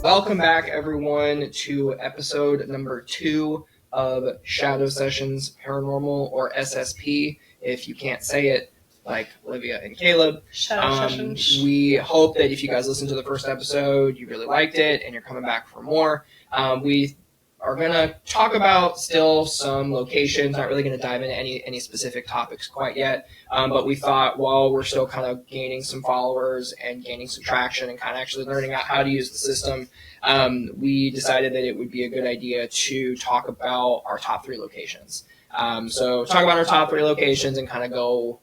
Welcome back, everyone, to episode number 2 of Shadow Sessions Paranormal, or SSP, if you can't say it like Olivia and Caleb. Shadow Sessions. We hope that if you guys listened to the first episode, you really liked it, and you're coming back for more. We are going to talk about still some locations, not really going to dive into any specific topics quite yet, but we thought while we're still kind of gaining some followers and gaining some traction and kind of actually learning out how to use the system, we decided that it would be a good idea to talk about our top 3 locations. So talk about our top 3 locations and kind of go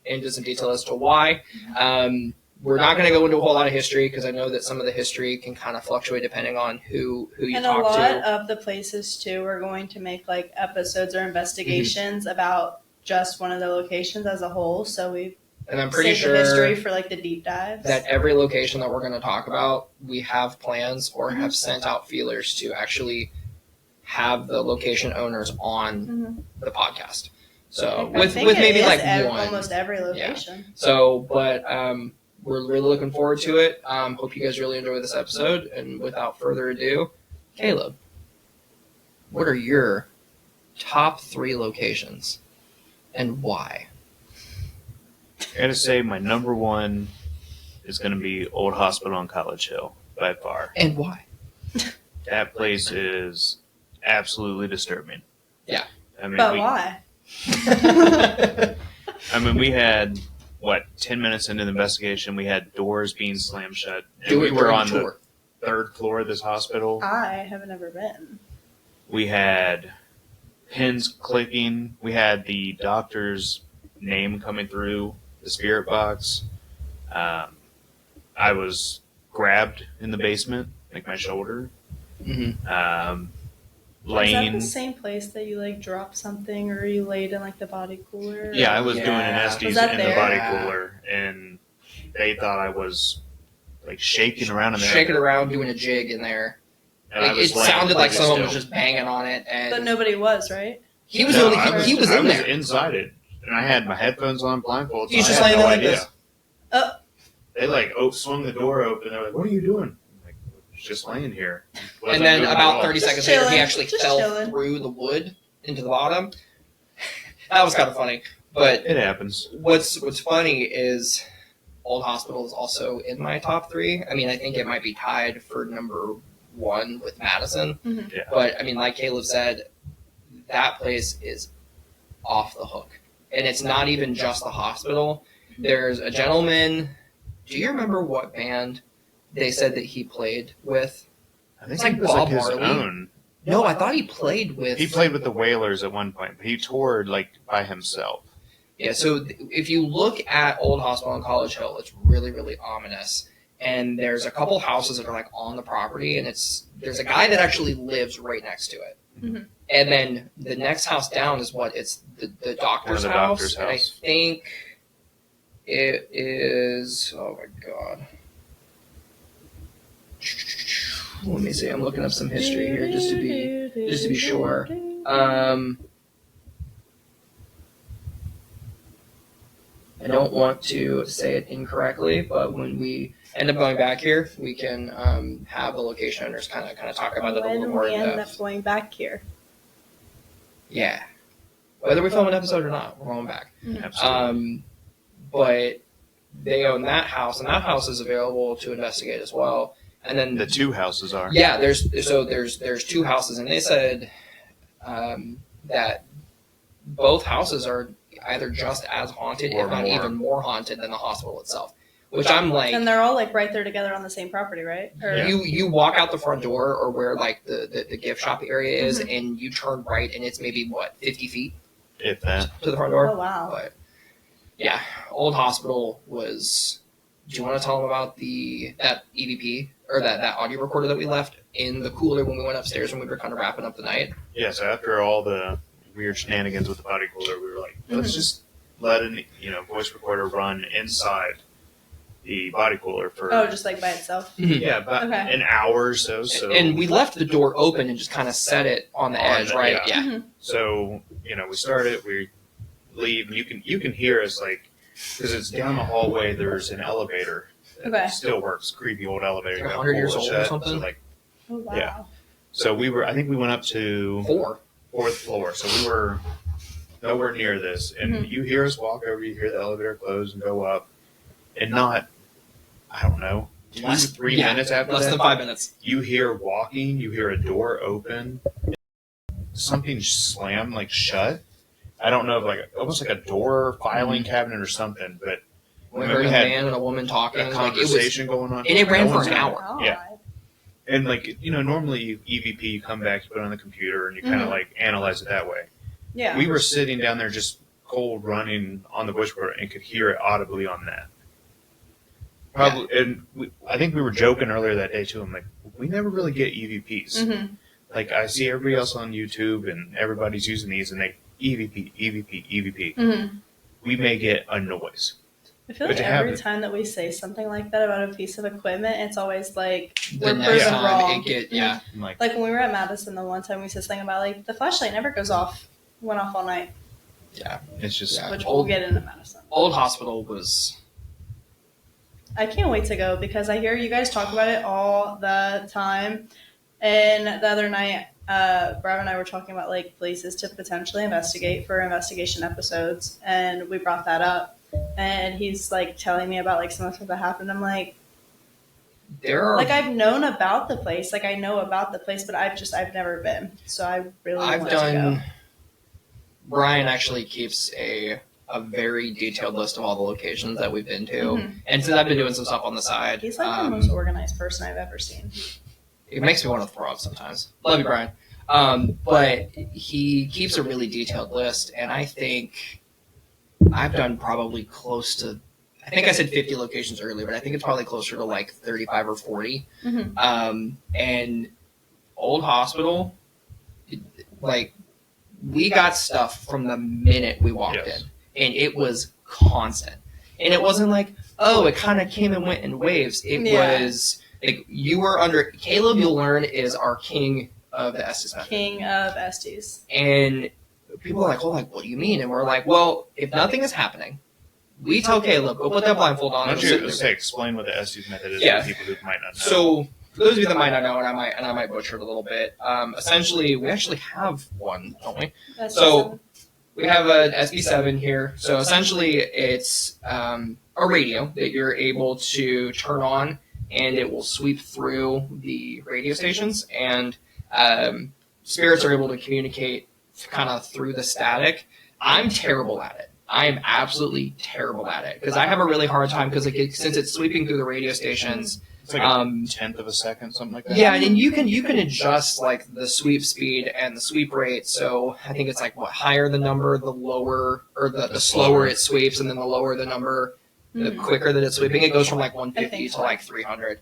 into some detail as to why. We're not going to go into a whole lot of history because I know that some of the history can kind of fluctuate depending on who you talk to. And a lot of the places, too, we're going to make like episodes or investigations about just one of the locations as a whole. So we've I'm pretty sure the history for like the deep dives. That every location that we're going to talk about, we have plans or have sent out feelers to actually have the location owners on the podcast. So with maybe like one. Almost every location. Yeah. So, but we're really looking forward to it. Hope you guys really enjoy this episode. And without further ado, Caleb, what are your top 3 locations and why? I gotta say, my number 1 is gonna be Old Hospital on College Hill by far. And why? That place is absolutely disturbing. Yeah. I mean, why? I mean, we had 10 minutes into the investigation, we had doors being slammed shut. And we were on the 3rd floor of this hospital. I haven't ever been. We had pins clicking. We had the doctor's name coming through the spirit box. I was grabbed in the basement, like my shoulder. Was that the same place that you like dropped something or you laid in like the body cooler? Yeah, I was doing an Estes in the body cooler, and they thought I was like shaking around in there. Shaking around, doing a jig in there. Like, it sounded like someone was just banging on it, but nobody was, right? He was in there. I was inside it, and I had my headphones on, blindfolded. He's just laying there like this. They like swung the door open. They're like, "What are you doing?" Just laying here. And then about 30 seconds later, he actually fell through the wood into the bottom. That was kind of funny. But it happens. What's funny is Old Hospital is also in my top 3. I mean, I think it might be tied for number 1 with Madison. Yeah. But, I mean, like Caleb said, that place is off the hook. And it's not even just the hospital. There's a gentleman. Do you remember what band they said that he played with? I think it was Bob like his own. No, I thought he played with... He played with the Wailers at one point, but he toured like by himself. Yeah, so if you look at Old Hospital on College Hill, it's really, really ominous. And there's a couple houses that are like on the property, and there's a guy that actually lives right next to it. And then the next house down is it's the doctor's house. And I think it is... Oh, my God. Let me see. I'm looking up some history here just to be sure. I don't want to say it incorrectly, but when we end up going back here, we can have the location owners kind of talk about it a little more in depth. When we end up going back here. Yeah. Whether we film an episode or not, we're going back. Absolutely. But they own that house, and that house is available to investigate as well. And then the 2 houses are. Yeah, there's 2 houses, and they said that both houses are either just as haunted, if not even more haunted than the hospital itself. Which I'm like, and they're all like right there together on the same property, right? Or... You walk out the front door, or where like the gift shop area is, and you turn right, and it's maybe 50 feet, if that, to the front door. Oh wow! But yeah, Old Hospital was. Do you want to tell them about that EVP or that audio recorder that we left in the cooler when we went upstairs when we were kind of wrapping up the night? Yeah, so after all the weird shenanigans with the body cooler, we were like, let's just let a voice recorder run inside the body cooler for... Oh, just like by itself? Yeah, about an hour or so. And we left the door open and just kind of set it on the edge, right? Yeah. So, we started, we leave, and you can hear us, like, because it's down the hallway, there's an elevator Okay. still works. Creepy old elevator. Like got 100 years pulled old or shut, something? So like, Oh wow. Yeah. so I think we went up to 4. 4th floor. So we were nowhere near this. And you hear us walk over, you hear the elevator close and go up. And not, I don't know, 2-3 minutes after less that, than 5 minutes. you hear walking, you hear a door open, something slam like shut. I don't know if like almost like a door filing cabinet or something, but We I mean, heard we a had man and a woman talking. a Like, it was, conversation going on, and it ran No for one's an in hour. God. Yeah. And like normally EVP, you come back, you put it on the computer, and you kind of like analyze it that way. Yeah. We were sitting down there just cold running on the wishboard and could hear it audibly on that. Probably, and I think we were joking earlier that day too. I'm like, we never really get EVPs. Like I see everybody else on YouTube and everybody's using these, and they EVP. We may get a noise. I feel But like to have every it- time that we say something like that about a piece of equipment, it's always like The we're next proven time wrong. I'm like, Like when we were at Madison, the one time we said something about like the flashlight never goes off, went off all night, it's just Yeah. which we'll get into Madison. Old hospital was. I can't wait to go because I hear you guys talk about it all the time. And the other night, Brad and I were talking about like places to potentially investigate for investigation episodes, and we brought that up. And he's like telling me about like some stuff that happened. I'm like, There are. like I've known about the place, like I know about the place, but I've never been. So I really I've want to done. go. Brian actually keeps a very detailed list of all the locations that we've been to, and since I've been doing some stuff on the side, He's like the most organized person I've ever seen. it makes me want to throw up sometimes. Love you, Brian. But he keeps a really detailed list, and I think I've done probably close to. I think I said 50 locations earlier, but I think it's probably closer to like 35 or 40. And Old Hospital, like, we got stuff from the minute we walked in, and it was constant. And it wasn't like, oh, it kind of came and went in waves. It was like you were under. Caleb, you'll learn, is our king of the Estes method. King of Estes. And people are like, well, like, what do you mean? And we're like, well, if nothing is happening, we tell Caleb, go put that blindfold on. why And don't sit you there. say explain what the Estes method is Yeah. for people who might not know? So, for those of you that might not know, and I might butcher it a little bit, essentially, we actually have one, don't we? So, we have an SB7 here. So, essentially, it's a radio that you're able to turn on, and it will sweep through the radio stations, and spirits are able to communicate kind of through the static. I'm terrible at it. I am absolutely terrible at it because I have a really hard time because since it's sweeping through the radio stations. It's like a tenth of a second, something like that. Yeah, and you can adjust like the sweep speed and the sweep rate. So I think it's like what higher the number, the lower or the slower it sweeps, and then the lower the number, the quicker that it's sweeping. It goes from like 150 to like 300.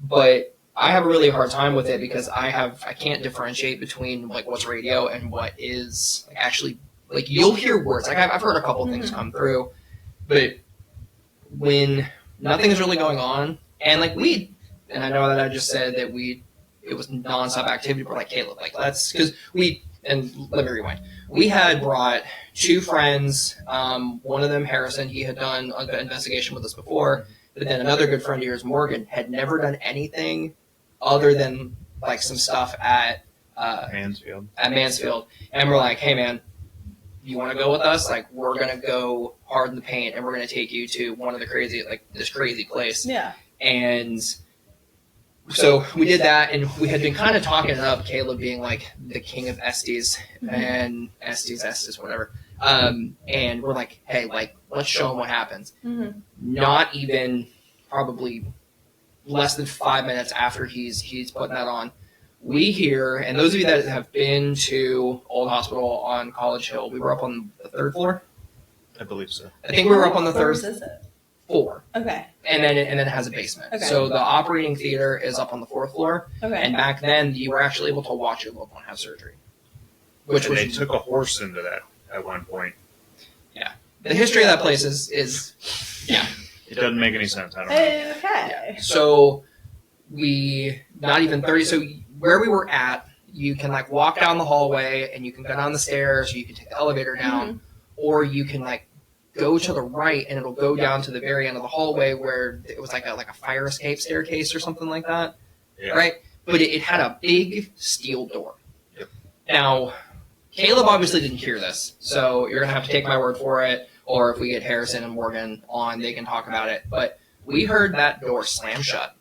But I have a really hard time with it because I can't differentiate between like what's radio and what is like, actually like you'll hear words. Like I've heard a couple of things come through, but when nothing is really going on, and like and I know that I just said that it was nonstop activity, but like Caleb, like let's, because and let me rewind. We had brought 2 friends, one of them, Harrison, he had done an investigation with us before, but then another good friend of yours, Morgan, had never done anything other than like some stuff at Mansfield. And we're like, hey man, you want to go with us? Like, we're going to go hard in the paint, and we're going to take you to one of the this crazy place. Yeah. And so we did that, and we had been kind of talking it up, Caleb being like the king of Estes, and Estes, whatever. And we're like, hey, like, let's show him what happens. Not even probably less than 5 minutes after he's putting that on, we hear, and those of you that have been to Old Hospital on College Hill, we were up on the 3rd floor. I believe so. I think we were up on the 3rd Is it? floor. Okay. And then it has a basement. Okay. So the operating theater is up on the 4th floor. Okay. And back then, you were actually able to watch your loved one have surgery. And they took a horse into that at one point. Yeah. The history of that place is yeah. It doesn't make any sense. I don't know. Okay. So not even 30. So where we were at, you can like walk down the hallway and you can go down the stairs, or you can take the elevator down, or you can like go to the right and it'll go down to the very end of the hallway where it was like a fire escape staircase or something like that, right? But it had a big steel door. Yep. Now, Caleb obviously didn't hear this, so you're gonna have to take my word for it. Or if we get Harrison and Morgan on, they can talk about it. But we heard that door slam shut.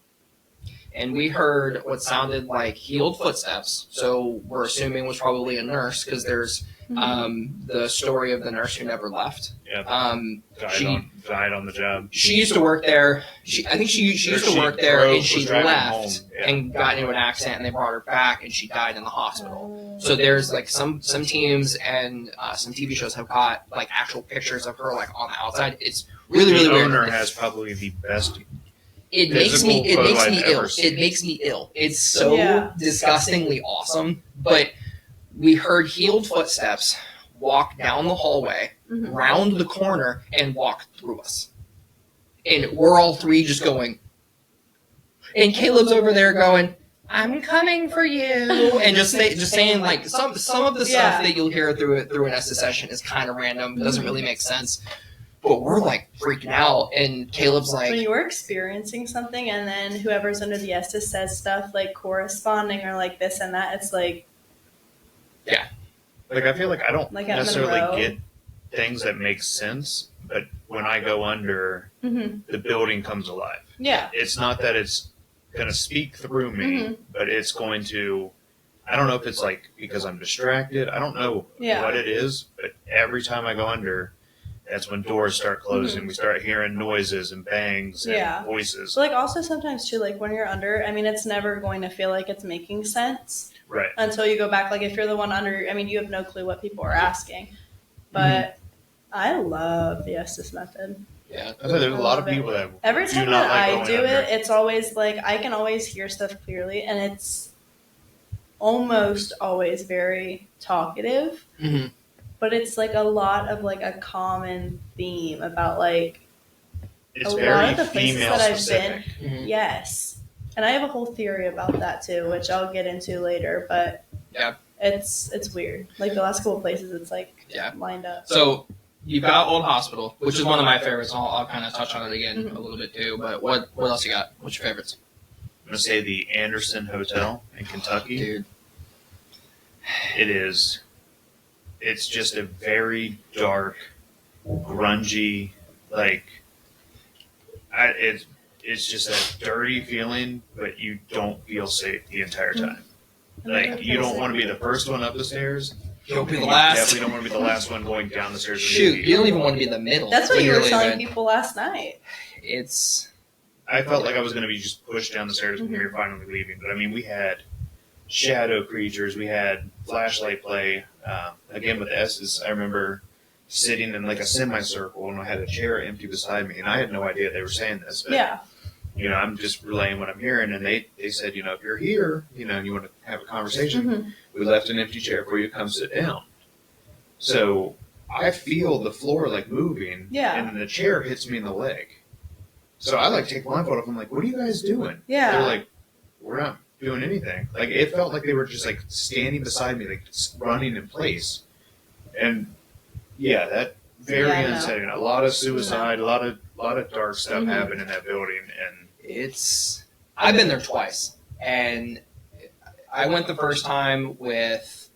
And we heard what sounded like heeled footsteps. So we're assuming was probably a nurse because there's the story of the nurse who never left. Yeah. Died on the job. She used to work there. I think she used to work there, and she left and got into an accident, and they brought her back, and she died in the hospital. So there's like some teams and some TV shows have got like actual pictures of her like on the outside. It's really weird. The owner has probably the best. It makes me ill. It makes me ill. It's so disgustingly awesome. But we heard heeled footsteps walk down the hallway, round the corner, and walk through us. And we're all three just going. And Caleb's over there going, "I'm coming for you," and just saying like some of the stuff that you'll hear through an Estes session is kind of random. It doesn't really make sense. But we're like freaking out, and Caleb's like, when you're experiencing something, and then whoever's under the Estes says stuff like corresponding or like this and that, it's like, like I feel like I don't like necessarily get things that make sense, but when I go under, the building comes alive. Yeah, it's not that it's going to speak through me, but it's going to. I don't know if it's like because I'm distracted. I don't know what it is, but every time I go under. That's when doors start closing. We start hearing noises and bangs and voices. So, like, also sometimes, too, like, when you're under, I mean, it's never going to feel like it's making sense. Right. Until you go back. Like, if you're the one under, I mean, you have no clue what people are asking. But I love the Estes method. Yeah. I think there's a lot of people that every time that I do it, it's always, like, I can always hear stuff clearly. And it's almost always very talkative. But it's like a lot of like a common theme about like it's a lot of the places that I've been. Yes. And I have a whole theory about that too, which I'll get into later, but it's weird. Like the last couple of places it's like lined up. So you've got Old Hospital, which is one of my favorites. I'll kind of touch on it again a little bit too, but what else you got? What's your favorites? I'm gonna say the Anderson Hotel in Kentucky. Dude. It is. It's just a very dark, grungy, like, it's just that dirty feeling, but you don't feel safe the entire time. Like, you don't want to be the first one up the stairs. You don't be the last. You definitely don't want to be the last one going down the stairs. Shoot, you don't even want to be in the middle. That's what you were telling people last night. I felt like I was going to be just pushed down the stairs when we were finally leaving, but I mean, we had shadow creatures, we had flashlight play. Again, with S's, I remember sitting in like a semicircle and I had a chair empty beside me, and I had no idea they were saying this. But, you know, I'm just relaying what I'm hearing, and they said, you know, if you're here, you know, and you want to have a conversation, we left an empty chair for you to come sit down. So I feel the floor like moving, and then the chair hits me in the leg. So I like take my blindfold off. I'm like, what are you guys doing? Yeah. They're like, we're not doing anything. Like, it felt like they were just like standing beside me, like running in place. And that very unsettling. A lot of suicide, a lot of dark stuff happened in that building. And I've been there twice, and I went the first time with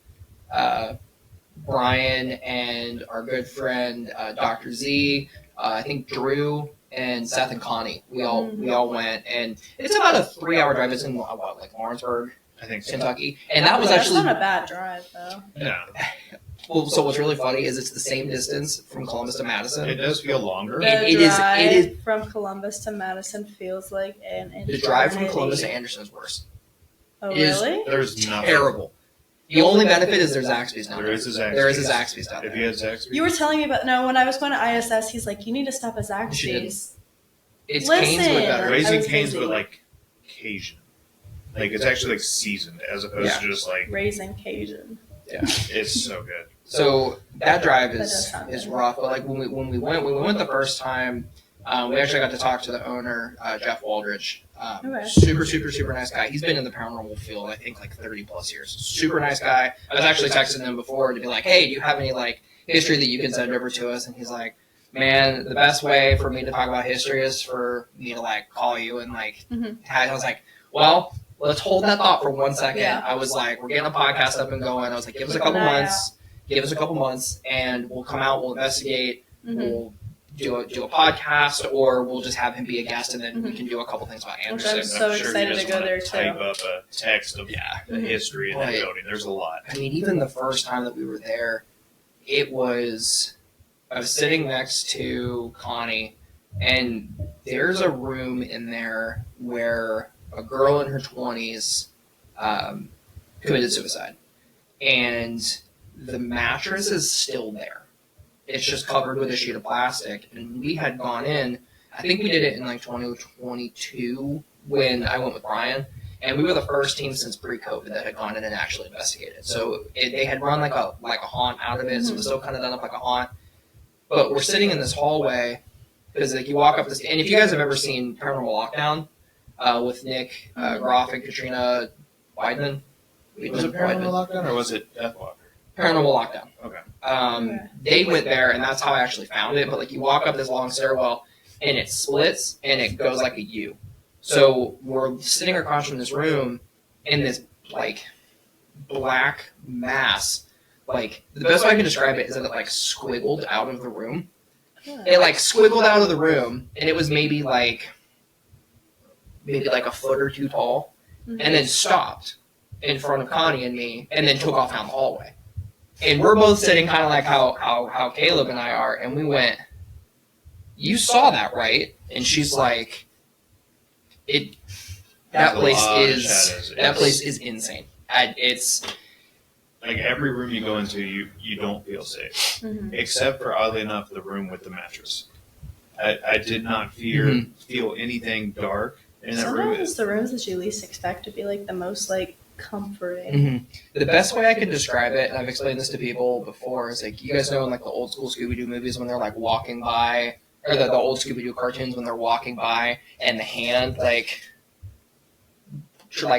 Brian and our good friend Dr. Z. I think Drew and Seth and Connie. We all went, and it's about a 3-hour drive. It's in like Lawrenceburg, I think, Kentucky, and that was actually not a bad drive though. Yeah. Well, so what's really funny is it's the same distance from Columbus to Madison. It does feel longer. It is from Columbus to Madison feels like an eternity. The drive from Columbus to Anderson is worse. Oh, really? There's terrible. The only benefit is there's Zaxby's down there. There is a Zaxby's. There is a Zaxby's down there. If you had Zaxby's. You were telling me about, when I was going to ISS, he's like, you need to stop at Zaxby's. It's Cane's but better. Raising Cane's but like Cajun. Like, it's actually like seasoned as opposed to just like. Raising Cajun. Yeah. It's so good. So that drive is rough, but like when we went the first time, we actually got to talk to the owner, Jeff Waldridge. Super nice guy. He's been in the paranormal field, I think, like 30 plus years. Super nice guy. I was actually texting him before to be like, hey, do you have any like history that you can send over to us? And he's like, man, the best way for me to talk about history is for me to like call you and like, I was like, well, let's hold that thought for 1 second. Yeah. I was like, we're getting a podcast up and going. I was like, give us a couple months, and we'll come out, we'll investigate, we'll do a podcast, or we'll just have him be a guest, and then we can do a couple things about Anderson. I'm so excited to go there too. Type up a text of the history of the building. There's a lot. I mean, even the first time that we were there, I was sitting next to Connie, and there's a room in there where a girl in her 20s committed suicide, and the mattress is still there. It's just covered with a sheet of plastic. And we had gone in, I think we did it in like 2022 when I went with Brian. And we were the first team since pre-COVID that had gone in and actually investigated. So they had run like a haunt out of it. So it was still kind of done up like a haunt. But we're sitting in this hallway because like you walk up this, and if you guys have ever seen Paranormal Lockdown with Nick Groff and Katrina Weidman. Was it Paranormal Lockdown or was it Death Walker? Paranormal Lockdown. Okay. They went there, and that's how I actually found it. But like, you walk up this long stairwell, and it splits, and it goes like a U. So we're sitting across from this room in this like black mass. Like, the best way I can describe it is that it like squiggled out of the room. It like squiggled out of the room, and it was maybe like a foot or two tall, and then stopped in front of Connie and me, and then took off down the hallway. And we're both sitting kind of like how Caleb and I are, and we went, "You saw that, right?" And she's like, that place is insane. It's like every room you go into, you don't feel safe, except for, oddly enough, the room with the mattress. I did not feel anything dark in that room. Sometimes the rooms that you least expect to be like the most like comforting. The best way I can describe it, and I've explained this to people before, is like, you guys know in like the old school Scooby-Doo movies when they're like walking by, or the old Scooby-Doo cartoons when they're walking by and the hand like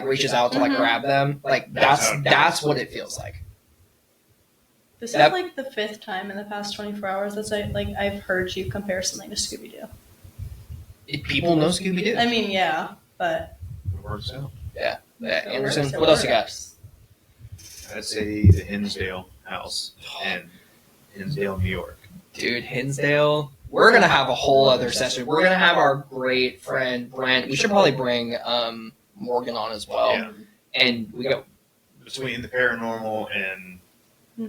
reaches out to like grab them. Like that's what it feels like. This is like the 5th time in the past 24 hours that's like I've heard you compare something to Scooby-Doo. People know Scooby-Doo. I mean, yeah, but it works out. Yeah. Anderson, what else you got? I'd say the Hinsdale house in Hinsdale, New York. Dude, Hinsdale. We're going to have a whole other session. We're going to have our great friend, Brent. We should probably bring Morgan on as well. Yeah. And we go between the paranormal and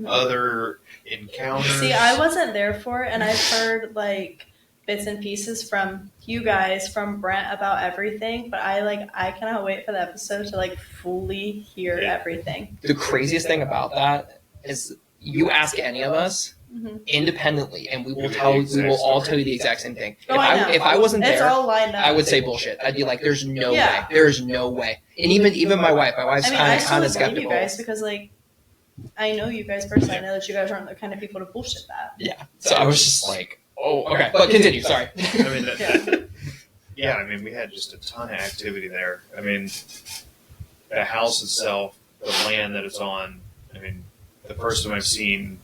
other encounters. See, I wasn't there for it, and I've heard like bits and pieces from you guys, from Brent, about everything, but I cannot wait for the episode to like fully hear everything. The craziest thing about that is you ask any of us independently, and we will all tell you the exact same thing. If I wasn't there, I would say bullshit. I'd be like, "There's no way. There's no way." And even my wife's kind of skeptical. You guys, because like I know you guys personally. I know that you guys aren't the kind of people to bullshit that. Yeah. So I was just like, "Oh, okay." But continue. Sorry. I mean, I mean, we had just a ton of activity there. I mean, the house itself, the land that it's on. I mean, the first time I've seen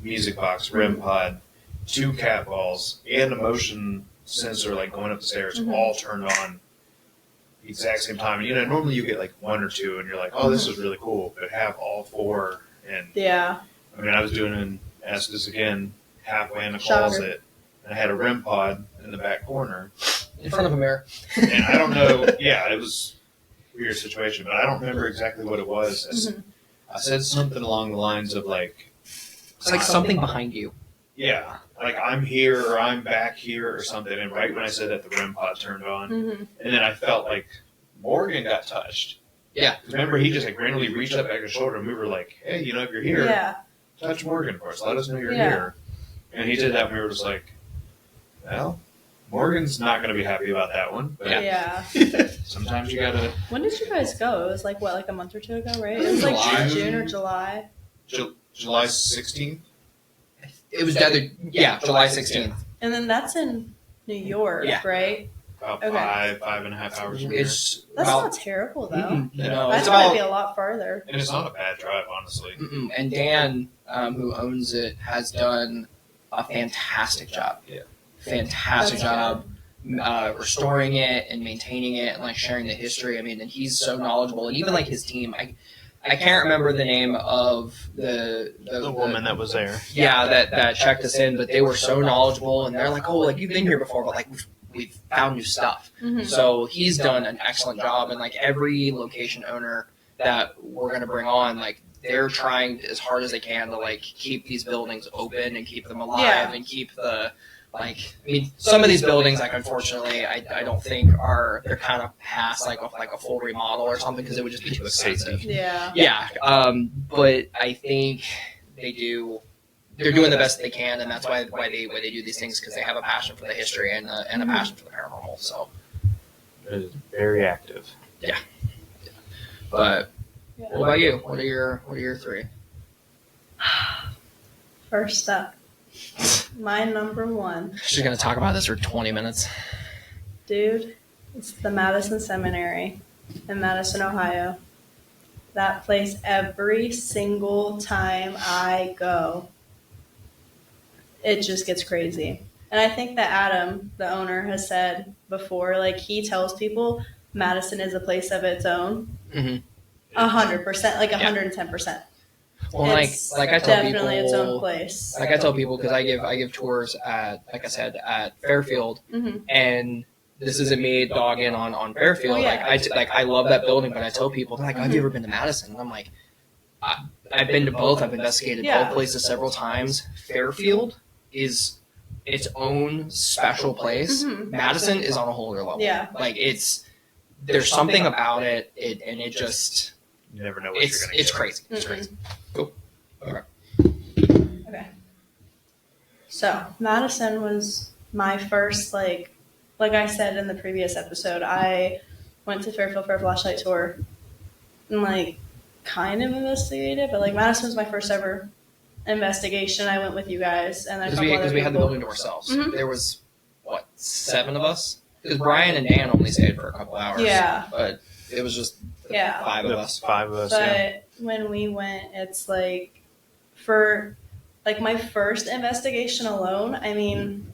music box, REM pod, 2 cat balls, and a motion sensor like going up the stairs, all turned on the exact same time. And, you know, normally you get like 1 or 2, and you're like, "Oh, this is really cool," but have all 4, and I mean, I was doing an Ask This Again halfway in a closet, and I had a REM pod in the back corner in front of a mirror, and I don't know. Yeah, it was a weird situation, but I don't remember exactly what it was. I said something along the lines of like, it's like something behind you. Yeah, like I'm here or I'm back here or something. And right when I said that, the REM pod turned on, and then I felt like Morgan got touched. Yeah, remember he just like randomly reached up at his shoulder, and we were like, "Hey, you know, if you're here, touch Morgan for us. Let us know you're here." And he did that, and we were just like, "Well, Morgan's not going to be happy about that one." But sometimes you gotta. When did you guys go? It was like what, like a month or 2 ago, right? It was like June or July. July 16th. It was July 16th. And then that's in New York, right? About 5.5 hours. That's not terrible though. No, I thought it'd be a lot farther. And it's not a bad drive, honestly. And Dan, who owns it, has done a fantastic job. Yeah. Fantastic That's job. Restoring it and maintaining it and like sharing the history. I mean, and he's so knowledgeable, and even like his team. I can't remember the name of the woman that was there. Yeah, that checked us in, but they were so knowledgeable, and they're like, oh, like you've been here before, but like we've found new stuff. Mhm. So he's done an excellent job, and like every location owner that we're gonna bring on, like they're trying as hard as they can to like keep these buildings open and keep them alive Yeah. and keep the. Like, I mean, some of these buildings, like, unfortunately, I don't think they're kind of past, like a full remodel or something, because it would just be too expensive. Yeah. Yeah, but I think they're doing the best they can, and that's why they do these things, because they have a passion for the history and a passion for the paranormal, so. It is very active. Yeah. But, what about you? What are your three? First up, my number one, She's going to talk about this for 20 minutes. dude, it's the Madison Seminary in Madison, Ohio. That place, every single time I go, it just gets crazy. And I think that Adam, the owner, has said before, like, he tells people Madison is a place of its own. Mhm. 100%, like 110%. Well, It's like I tell people, definitely its own place. like I tell people, because I give tours at, like I said, at Fairfield, Mm-hmm. and this isn't me dogging on Fairfield. Oh, yeah. I love that building, but I tell people, they're like, have you ever been to Madison? And I'm like, I've been to both. I've investigated Yeah. both places several times. Fairfield is its own special place. Mhm. Madison is on a whole other level. Yeah. Like there's something about it, and it just You never know what you're going to get. it's crazy. It's Mhm. crazy. Cool. Okay. Okay. So Madison was my first, like I said in the previous episode, I went to Fairfield for a flashlight tour and like kind of investigated, but like Madison was my first ever investigation. I went with you guys and then a Because couple other we had the people. building to ourselves. Mhm. There was, 7 of us? Because Brian and Dan only stayed for a couple hours. Yeah. But it was just the Yeah. 5 of The us. 5 of us, But yeah. when we went, it's like for like my first investigation alone, I mean,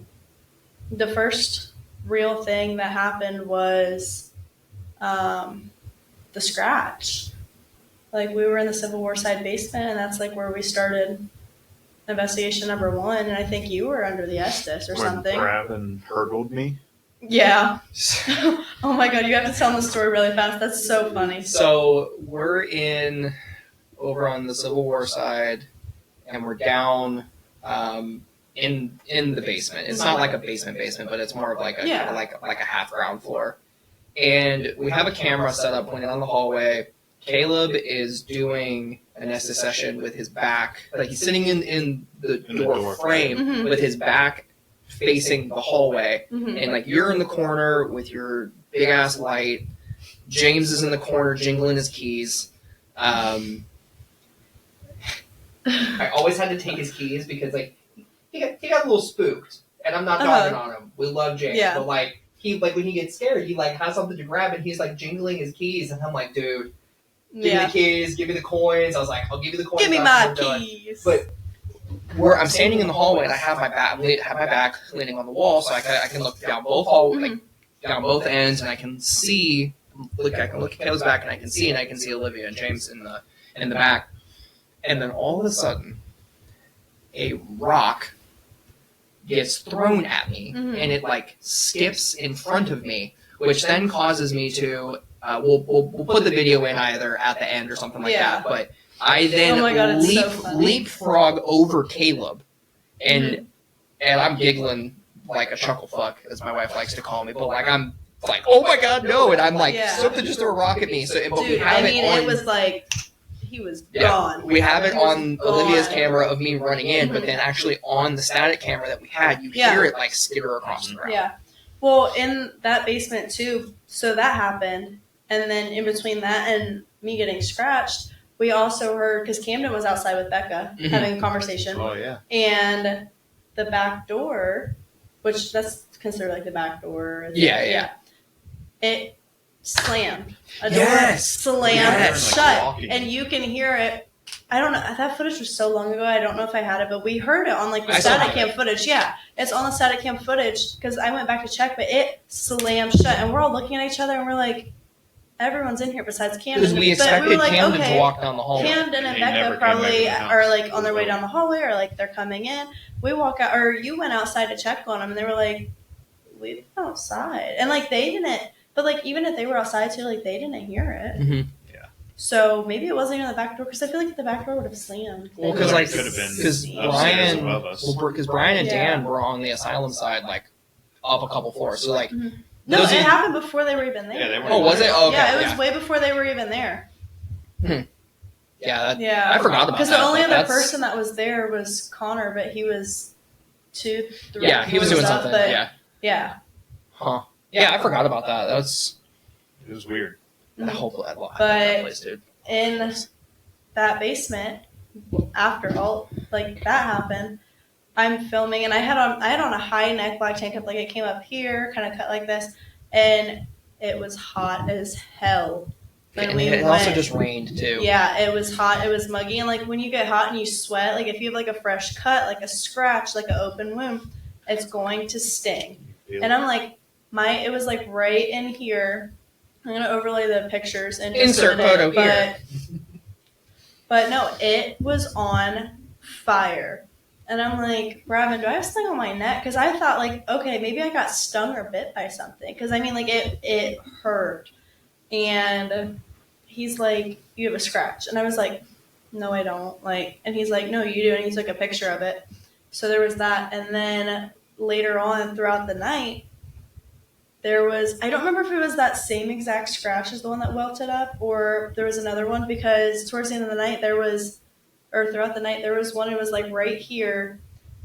the first real thing that happened was the scratch. Like we were in the Civil War side basement, and that's like where we started investigation number 1. And I think you were under the Estes or When something. Bravin hurdled me. Yeah. Oh my god, you have to tell the story really fast. That's so funny. So we're over on the Civil War side, and we're down in the basement. It's not like a basement, but it's more of like a Yeah. kind of like a half ground floor. And we have a camera set up pointing on the hallway. Caleb is doing an Estes session with his back, like he's sitting in the door frame Mhm. with his back facing the hallway. Mhm. And like you're in the corner with your big ass light. James is in the corner jingling his keys. I always had to take his keys because like he got a little spooked, and I'm not dogging on him. We love James, Yeah. but like when he gets scared, he like has something to grab, and he's like jingling his keys, and I'm like, dude, give me the keys, give me the coins. I was like, I'll give you the coins. Give me after my we're done. keys. But I'm standing in the hallway, and I have my back leaning on the wall, so I can look down down both ends, and I can see. I can look at Caleb's back, and I can see Olivia and James in the back, and then all of a sudden, a rock gets thrown at me, Mhm. and it like skips in front of me, which then causes me to. We'll put the video in either at the end or something like Yeah. that, but. I then Oh my God, it's so funny. leapfrog over Caleb, and I'm giggling like a chuckle fuck, as my wife likes to call me. But like I'm like, oh my God, no! And I'm like, Yeah. something just threw a rock at me. So, but we Dude, have I mean, it on. it was like he was Yeah, gone. we have it He was on gone. Olivia's camera of me running in, but Mhm. then actually on the static camera that we had, you Yeah. hear it like skitter across the ground. Yeah. Well, in that basement too. So that happened, and then in between that and me getting scratched, we also heard because Camden was outside with Becca Mhm. having a conversation, Oh, yeah. and the back door, which that's considered like the back door. Yeah. It slammed. A door Yes. slammed Yes. shut, Like walking. and you can hear it I don't know. That footage was so long ago. I don't know if I had it, but we heard it on like the static cam footage. Yeah, it's on the static cam footage because I went back to check, but it slammed shut, and we're all looking at each other, and we're like, everyone's in here besides Camden. Because we expected Camden to walk down the hallway. Camden and Becca probably are like on their way down the hallway, or like they're coming in. We walk out, or you went outside to check on them, and they were like, "We've been outside," and like they didn't. But like even if they were outside too, like they didn't hear it. Mm-hmm. So maybe it wasn't even the back door because I feel like the back door would have slammed. Well, because like because Brian and Dan were on the asylum side, like up a couple floors. So like, no, it happened before they were even there. Yeah, they were. Oh, was it? Oh, okay, yeah, it was way before they were even there. Yeah, I forgot about that. Because the only other person that was there was Connor, but he was 2, 3. Yeah, he was doing something. But, yeah. Huh. Yeah, I forgot about that. It was weird. I hope that place, dude. In that basement, after all like that happened, I'm filming and I had on a high neck black tank top, like it came up here, kind of cut like this, and it was hot as hell. And it also just rained too. Yeah, it was hot. It was muggy, and like when you get hot and you sweat, like if you have like a fresh cut, like a scratch, like an open wound, it's going to sting. And I'm like, it was like right in here. I'm gonna overlay the pictures and insert photo here. But no, it was on fire, and I'm like, Bravin, do I have something on my neck? Because I thought like, okay, maybe I got stung or bit by something. Because I mean, like it hurt, and he's like, you have a scratch, and I was like, no, I don't. Like, and he's like, no, you do, and he took a picture of it. So there was that, and then later on throughout the night. There was, I don't remember if it was that same exact scratch as the one that welted up, or there was another one, because towards the end of the night throughout the night, there was one, it was like right here,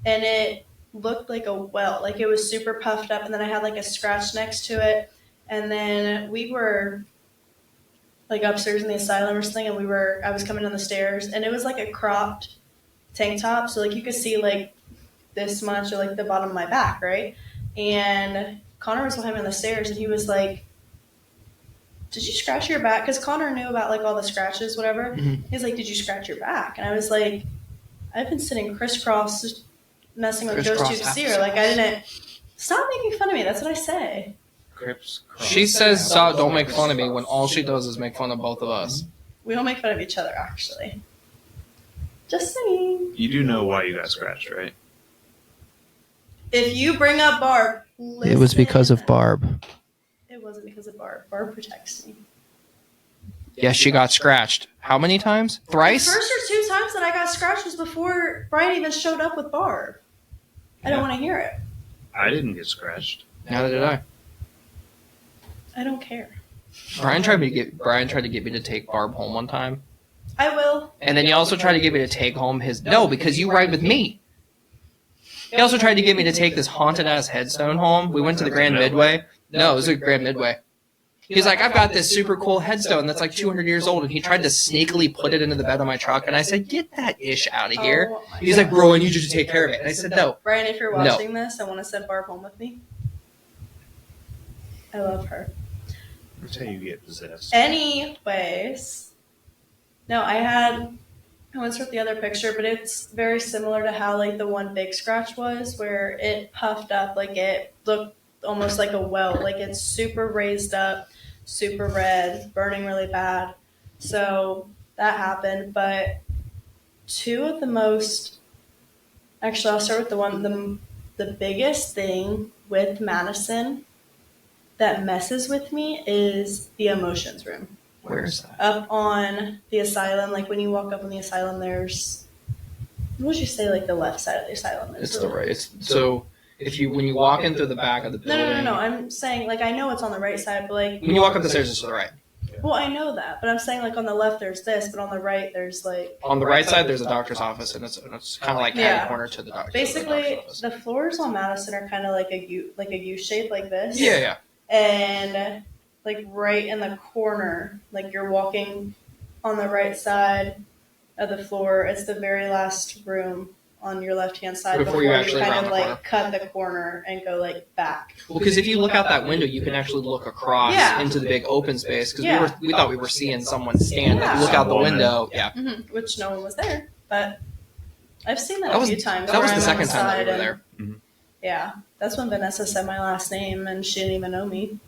and it looked like a welt, like it was super puffed up, and then I had like a scratch next to it, and then we were like upstairs in the asylum or something, and I was coming down the stairs, and it was like a cropped tank top, so like you could see like this much, or like the bottom of my back, right? And Connor was behind me on the stairs, and he was like, did you scratch your back? Because Connor knew about like all the scratches, whatever. Mm-hmm. He's like, did you scratch your back? And I was like, I've been sitting crisscross messing with Ghost Tube Seer. Like, I didn't. Stop making fun of me. That's what I say. She says, stop, don't make fun of me, when all she does is make fun of both of us. We don't make fun of each other, actually. Just saying. You do know why you got scratched, right? If you bring up Barb, listen. It was because of Barb. It wasn't because of Barb. Barb protects me. Yes, she got scratched. How many times? Thrice? The first or 2 times that I got scratched was before Brian even showed up with Barb. I don't want to hear it. I didn't get scratched. Neither did I. I don't care. Brian tried to get me to take Barb home one time. I will. And then he also tried to get me to take home no, because you ride with me. He also tried to get me to take this haunted-ass headstone home. We went to the Grand Midway. No, it was the Grand Midway. He's like, I've got this super cool headstone that's like 200 years old, and he tried to sneakily put it into the bed of my truck, and I said, get that ish out of here. He's like, bro, I need you to take care of it. And I said, no. Brian, if you're watching this, I want to send Barb home with me. I love her. That's how you get possessed. Anyways, no, I went with the other picture, but it's very similar to how like the one big scratch was, where it puffed up, like it looked almost like a welt, like it's super raised up, super red, burning really bad. So that happened, but 2 of the most, actually I'll start with the biggest thing with Madison that messes with me is the emotions room. Where is that? Up on the asylum, like when you walk up on the asylum, there's, what would you say, like the left side of the asylum? It's the right. So when you walk in through the back of the building. No. I'm saying, like, I know it's on the right side, but like. When you walk up the stairs, it's to the right. Well, I know that, but I'm saying like on the left there's this, but on the right there's like. On the right side, there's a doctor's office, and it's kind of like catty corner to the doctor. Basically, the floors on Madison are kind of like a U shape, like this. Yeah. And like right in the corner, like you're walking on the right side of the floor. It's the very last room on your left-hand side Before you actually kind round of the like corner. cut the corner and go like back. Well, because if you look out that window, you can actually look across Yeah. into the big open space. Because Yeah. we thought we were seeing someone stand Yeah. and look out the Woman. window. Yeah, Which no one was there, but I've seen that, That a was- few times. that was where the I'm on second time that we were side there. and- Yeah, that's when Vanessa said my last name and she didn't even know me.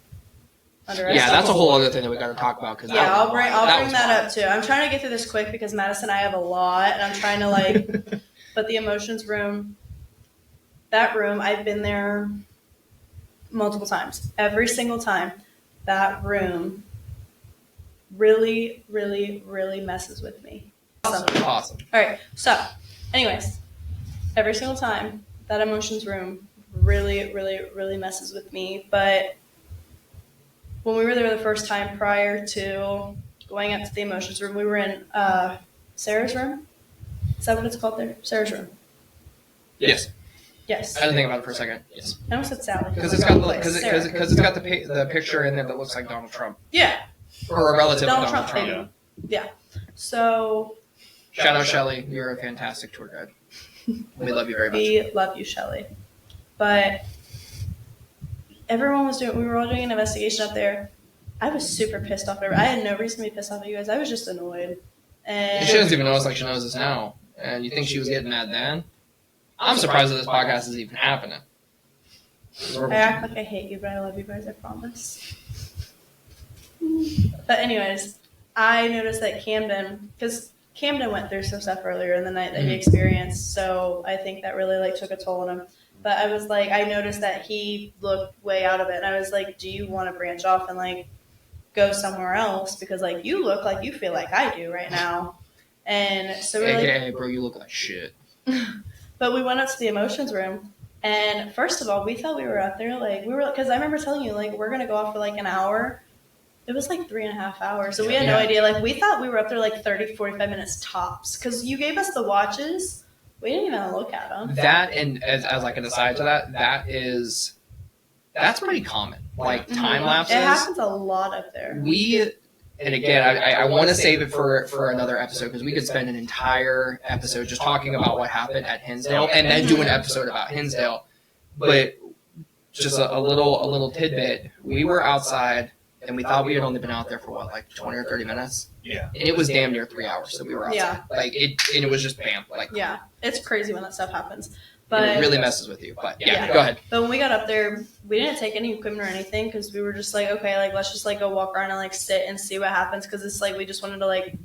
Yeah, that's a whole other thing that we got to talk about. Cause Yeah, I'll bring was that wild. up too. I'm trying to get through this quick because Madison and I have a lot, and I'm trying to like. But the emotions room, that room, I've been there multiple times. Every single time, that room really, really, really messes with me. Awesome. All right, so, anyways, every single time, that emotions room really, really, really messes with me. But when we were there the first time prior to going up to the emotions room, we were in Sarah's room. Is that what it's called there? Sarah's room. Yes. Yes. I didn't think about it for a second. Yes. I almost said Sally. Because it's got the picture in there that looks like Donald Trump Yeah. or a relative Donald of Donald Trump, Trump. Yeah. So Shout out Shelly, you're a fantastic tour guide. We love you very much. we love you, Shelly. But everyone was doing. We were all doing an investigation up there. I was super pissed off. I had no reason to be pissed off at you guys. I was just annoyed. And She doesn't even know us like she knows us now. And you think she was getting mad then? I'm surprised that this podcast is even happening. I act like I hate you, but I love you guys, I promise. But anyways, I noticed that because Camden went through some stuff earlier in the night that he experienced, so I think that really like took a toll on him. But I was like, I noticed that he looked way out of it, and I was like, do you want to branch off and like go somewhere else? Because like you look like you feel like I do right now. And so we're like, AKA, bro, you look like shit. but we went up to the emotions room, and first of all, we thought we were out there because I remember telling you like we're gonna go off for like an hour. It was like 3.5 hours, so we had no idea. Like we thought we were up there like 30, 45 minutes tops because you gave us the watches. We didn't even look at them. That, and as like an aside to that, that's pretty common. Like time lapses. It happens a lot up there. And again, I want to save it for another episode because we could spend an entire episode just talking about what happened at Hinsdale and then do an episode about Hinsdale. But just a little tidbit. We were outside and we thought we had only been out there for what, like 20 or 30 minutes? Yeah. And it was damn near 3 hours that we were outside. Yeah. Like and it was just bam. Like Yeah, it's crazy when that stuff happens. it But really messes with you. But Yeah. go ahead. But when we got up there, we didn't take any equipment or anything because we were just like, okay, like let's just like go walk around and like sit and see what happens because it's like we just wanted to like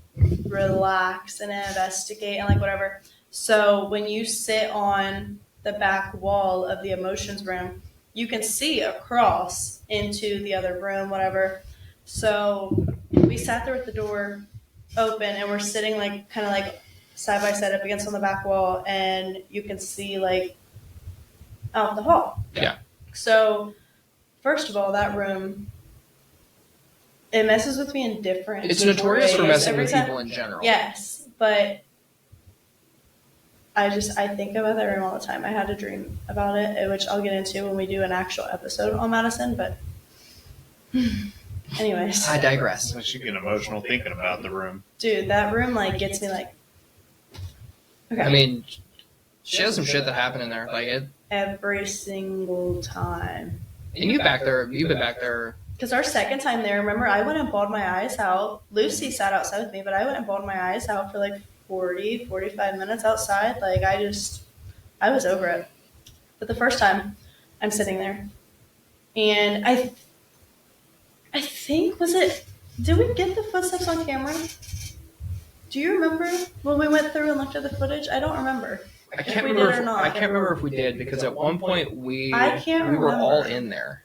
relax and investigate and like whatever. So when you sit on the back wall of the emotions room, you can see across into the other room, whatever. So we sat there with the door open and we're sitting like kind of like side by side up against on the back wall, and you can see like out the hall. Yeah. So first of all, that room, it messes with me in different. It's notorious for ways. messing Every with time- people in general. Yes, but I think about that room all the time. I had a dream about it, which I'll get into when we do an actual episode on Madison. But anyways, I digress. So she get emotional thinking about the room. dude, that room like gets me like. Okay. I mean, she has some shit that happened in there. Like it. Every single time. And you've been back there. Because our second time there, remember, I went and bawled my eyes out. Lucy sat outside with me, but I went and bawled my eyes out for like 40, 45 minutes outside. Like, I was over it. But the first time, I'm sitting there. And I think, did we get the footsteps on camera? Do you remember when we went through and looked at the footage? I don't remember. I can't we remember. did or not. I can't remember if we did because at one point we I can't were all remember. in there.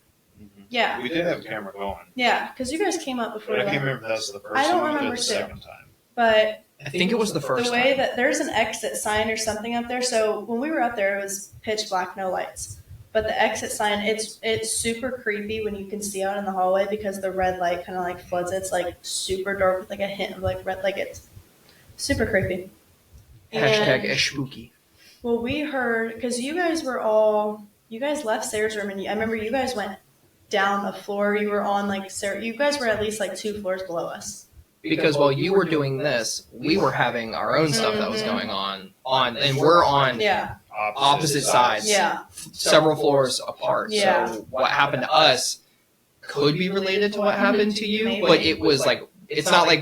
Yeah. We did have a camera going. Yeah, because you guys came up before. But I we can't left. remember if that was the first I don't time or remember the too. second time. But I think it was the first the way time. that there's an exit sign or something up there. So when we were up there, it was pitch black, no lights. But the exit sign, it's super creepy when you can see out in the hallway because the red light kind of like floods it. It's like super dark with like a hint of like red, like it's super creepy. Hashtag And, spooky. well, we heard because you guys left Sarah's room, and I remember you guys went down the floor. You were on like Sarah. You guys were at least like 2 floors below us. because while you were doing this, we were having our own stuff that was going on, and we're on opposite sides, several floors apart. Yeah. So what happened to us could be related to what happened to you, but it was like, it's not like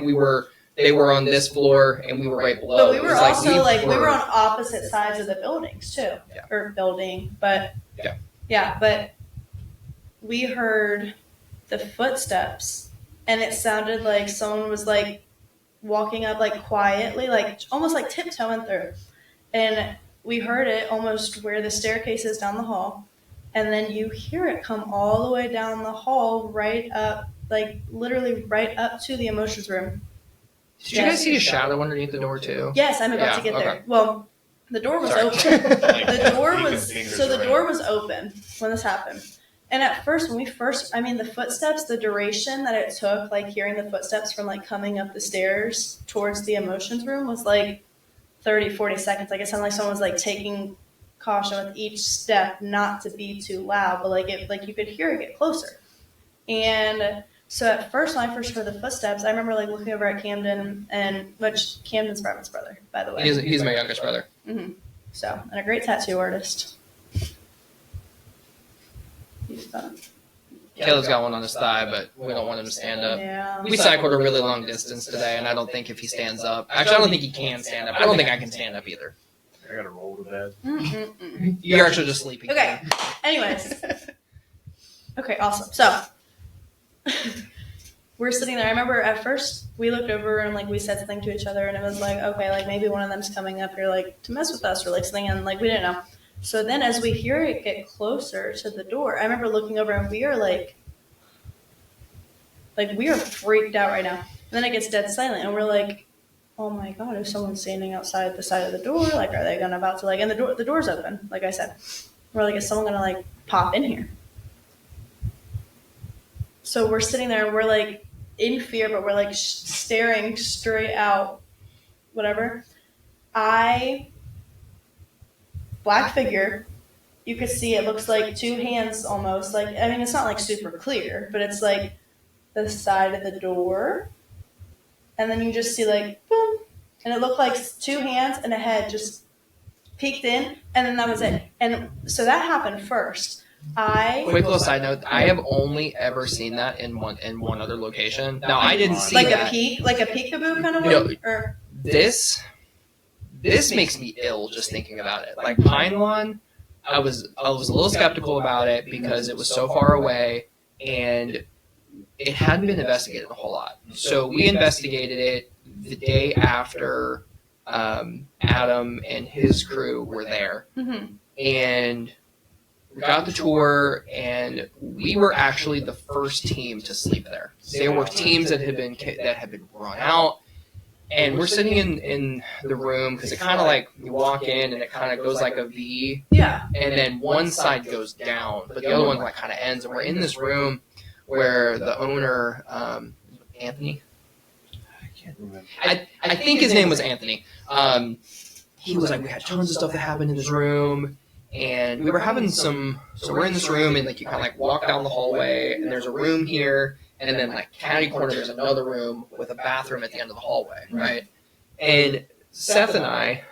they were on this floor and we were right below. But we were also we were on opposite sides of the buildings too, or building, but but we heard the footsteps, and it sounded like someone was like walking up like quietly, like almost like tiptoeing through, and we heard it almost where the staircase is down the hall, and then you hear it come all the way down the hall, right up, like literally right up to the emotions room. Did you guys see a shadow underneath the door too? Yes, I'm about to get there. Well, the door was open. The door was open when this happened. And at first, the footsteps, the duration that it took, like hearing the footsteps from like coming up the stairs towards the emotions room was like 30, 40 seconds. Like it sounded like someone was like taking caution with each step not to be too loud, but like you could hear it get closer. And so at first, when I first heard the footsteps, I remember like looking over at Camden, which Camden's Brett's brother, by the way. He's my youngest brother. Mm-hmm. So, and a great tattoo artist. He's fun. Caleb's got one on his thigh, but we don't want him to stand up. Yeah. We cycled a really long distance today, and I don't think if he stands up... Actually, I don't think he can stand up. I don't think I can stand up either. I gotta roll to bed. Mm-mm-mm. You're actually just sleeping. Okay. Anyways. Okay, awesome. So, we're sitting there. I remember at first we looked over and like we said something to each other, and it was like, okay, like maybe one of them's coming up here like to mess with us or like something, and like we didn't know. So then as we hear it get closer to the door, I remember looking over and we are like we are freaked out right now. And then it gets dead silent and we're like, oh my God, is someone standing outside the side of the door? Like, are they about to and the door's open, like I said. We're like, is someone gonna like pop in here? So we're sitting there and we're like in fear, but we're like staring straight out, whatever. Black figure, you could see it looks like two hands almost. Like, I mean, it's not like super clear, but it's like the side of the door. And then you just see like, boom. And it looked like two hands and a head just peeked in. And then that was it. And so that happened first. Quick little side note, I have only ever seen that in one other location. Now, I didn't see like that. Like a peekaboo kind of way? Or? This makes me ill just thinking about it. Like Pine Lawn, I was a little skeptical about it because it was so far away and it hadn't been investigated a whole lot. So we investigated it the day after Adam and his crew were there. Mm-hmm. And we got the tour, and we were actually the first team to sleep there. There were teams that had been run out. And we're sitting in the room because it kind of like you walk in and it kind of goes like a V. Yeah. And then one side goes down, but the other one like kind of ends. And we're in this room where the owner, Anthony. I can't remember. I think his name was Anthony. He was like, we had tons of stuff that happened in this room. And we were having so we're in this room and like you kind of like walk down the hallway and there's a room here. And then, like, catty corner, there's another room with a bathroom at the end of the hallway, right? And Seth and I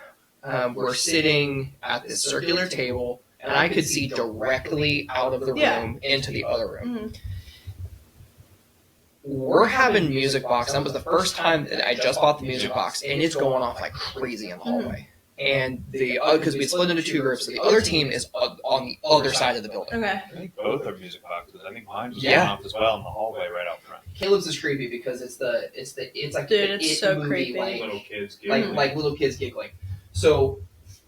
were sitting at this circular table, and I could see directly out of the room into the other room. Mm-hmm. We're having music box. That was the first time that I just bought the music box, and it's going off like crazy in the hallway. And because we split into two groups, the other team is on the other side of the building. Okay. I think both are music boxes. I think mine was going off as well in the hallway right out front. Caleb's is creepy because it's like Dude, the it's It so movie, creepy. like Little kids giggling. like little kids giggling. So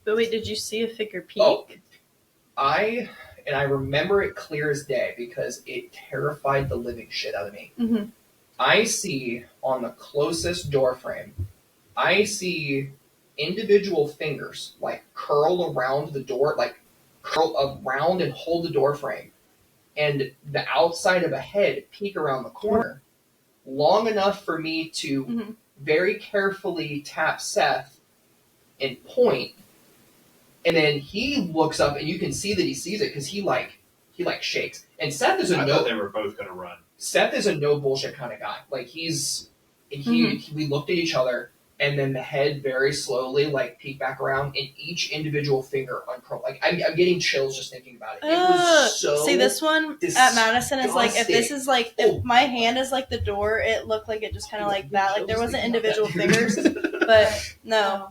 But wait, did you see a figure peek? I remember it clear as day because it terrified the living shit out of me. Mm-hmm. I see on the closest door frame, I see individual fingers like curl around the door, like curl around and hold the door frame, and the outside of a head peek around the corner, long enough for me to very carefully tap Seth and point, and then he looks up and you can see that he sees it because he shakes. And Seth is I thought they were both gonna run. Seth is a no bullshit kind of guy. Like and we looked at each other, and then the head very slowly like peeked back around, and each individual finger uncurled. Like I'm getting chills just thinking about it. It was so see, this one at Madison is like, if this is like, if my hand is like the door, it looked like it just kind of like that. Like there wasn't individual fingers, but no.